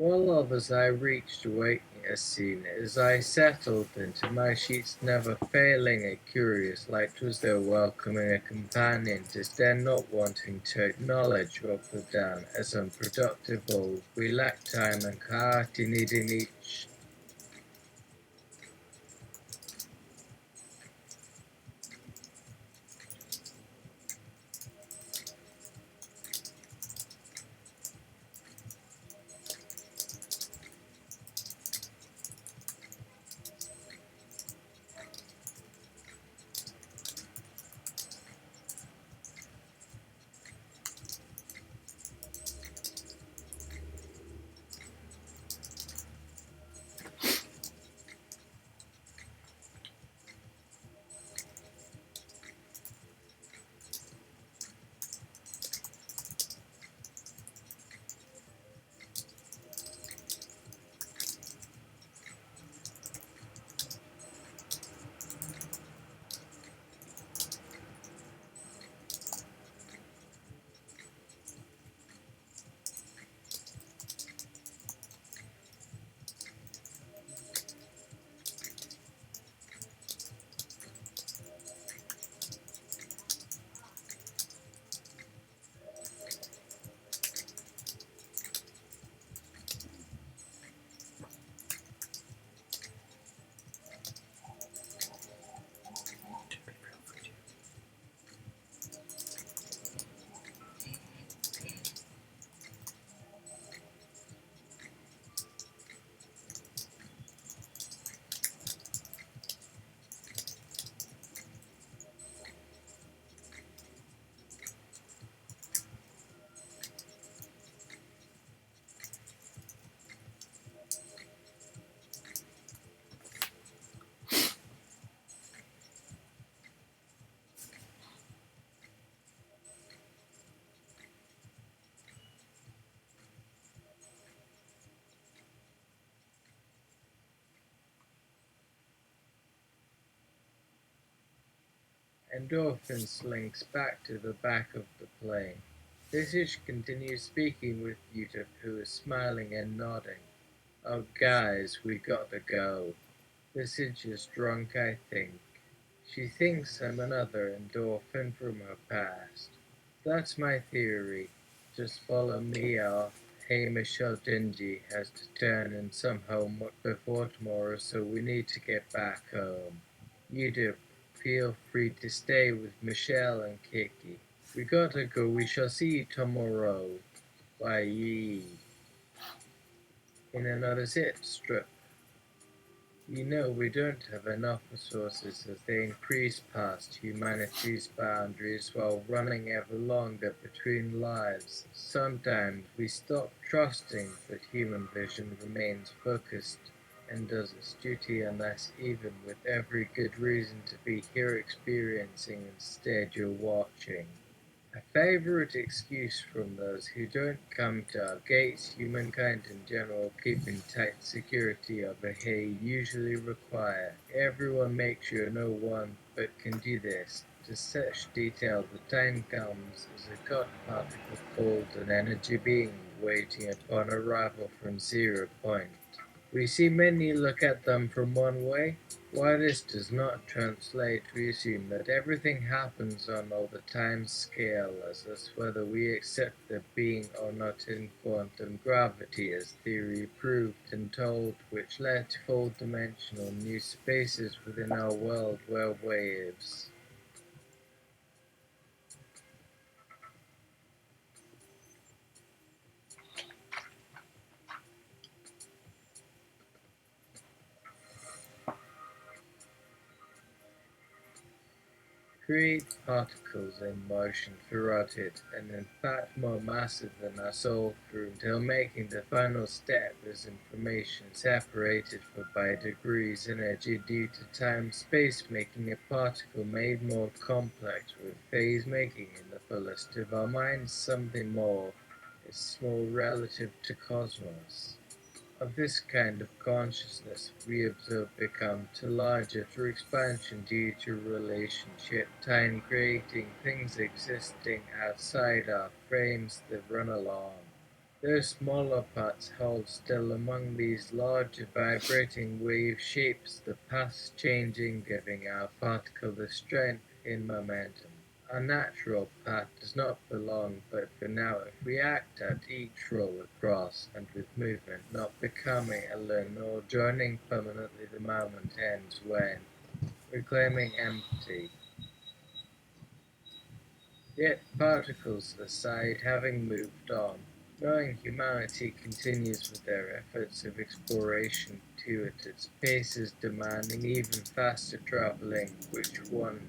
B: While others I reached awaking as soon as I settled into my sheets, never failing a curious light was there welcoming a companion to stand, not wanting to acknowledge or put down as unproductive old. We lacked time and clarity, needing each endorphin slinks back to the back of the plane. Visage continues speaking with Yuta, who is smiling and nodding. Oh guys, we gotta go. Visage is drunk, I think. She thinks I'm another endorphin from her past. That's my theory. Just follow me off. Hamish or Dingy has to turn in some home before tomorrow, so we need to get back home. You do. Feel free to stay with Michelle and Kiki. We gotta go, we shall see you tomorrow. Bye. In another zip strip. You know, we don't have enough resources as they increase past humanity's boundaries while running ever longer between lives. Sometimes we stop trusting that human vision remains focused and does its duty unless even with every good reason to be here experiencing instead you're watching. A favourite excuse from those who don't come to our gates, humankind in general, keeping tight security of a hay usually require. Everyone makes sure no one but can do this. To such detail the time comes as a God particle called an energy being waiting upon arrival from 0 point. We see many look at them from one way. While this does not translate, we assume that everything happens on all the time scale as us whether we accept the being or not in quantum gravity as theory proved and told, which led to four-dimensional new spaces within our world where waves. Create particles in motion throughout it, and in fact more massive than our soul through, until making the final step is information separated by degrees energy due to time-space, making a particle made more complex with phase making in the fullest of our minds something more is small relative to cosmos. Of this kind of consciousness we observe become to larger through expansion due to relationship, time creating things existing outside our frames that run along. Those smaller parts hold still among these larger vibrating wave shapes, the paths changing, giving our particle the strength in momentum. Our natural path does not belong, but for now if we act at each roll across, and with movement not becoming alone nor joining permanently, the moment ends when, reclaiming empty. Yet particles aside, having moved on, knowing humanity continues with their efforts of exploration to it, its pace is demanding even faster traveling, which one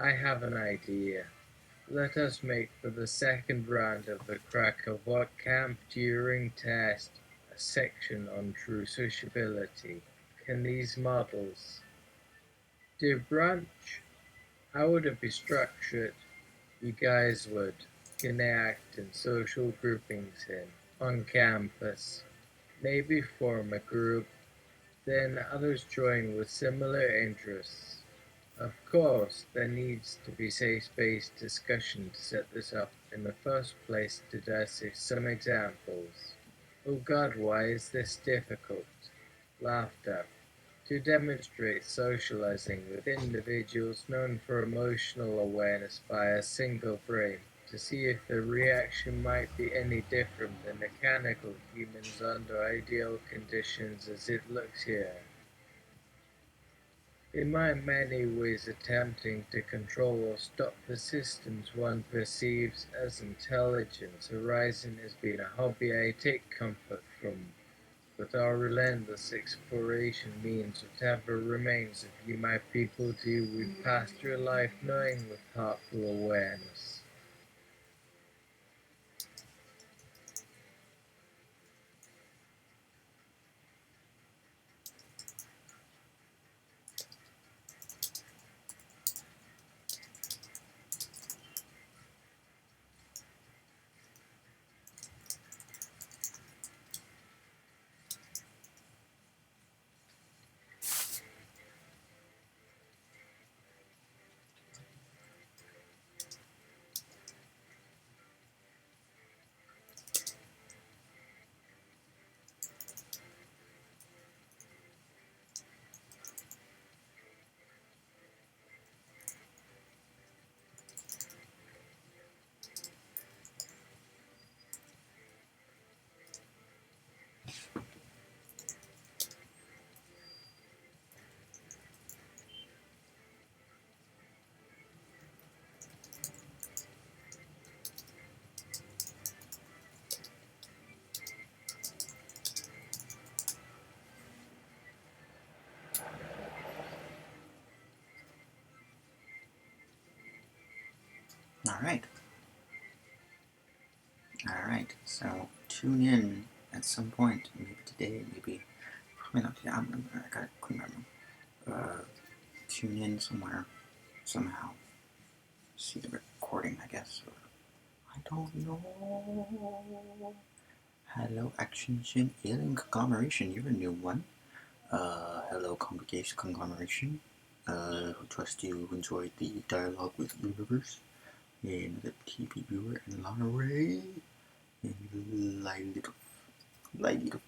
B: I have an idea. Let us make for the second round of the Krakauer-Voight-Kampff-Turing Test a section on true sociability. Can these models do brunch? How would it be structured? You guys would connect in social groupings on campus. Maybe form a group, then others join with similar interests. Of course, there needs to be safe-based discussion to set this up in the first place. To dissect some examples. Oh God, why is this difficult? Laughter. To demonstrate socializing with individuals known for emotional awareness by a single brain. to see if the reaction might be any different than mechanical humans under ideal conditions as it looks here. It might many ways attempting to control or stop the systems one perceives as intelligence arising has been a hobby I take comfort from, but our relentless exploration means whatever remains of you my people do, we've passed through life knowing with heartful awareness.
A: Alright. Alright, so tune in at some point, maybe today, maybe, probably not today, I gotta clean my room. Tune in somewhere, somehow. See the recording, I guess. I don't know. Hello, Action Chin Alien Conglomeration, you're a new one. Hello, Conglomeration. Trust you enjoyed the dialogue with Universe, and the TV viewer, and Lana Ray, and Light Little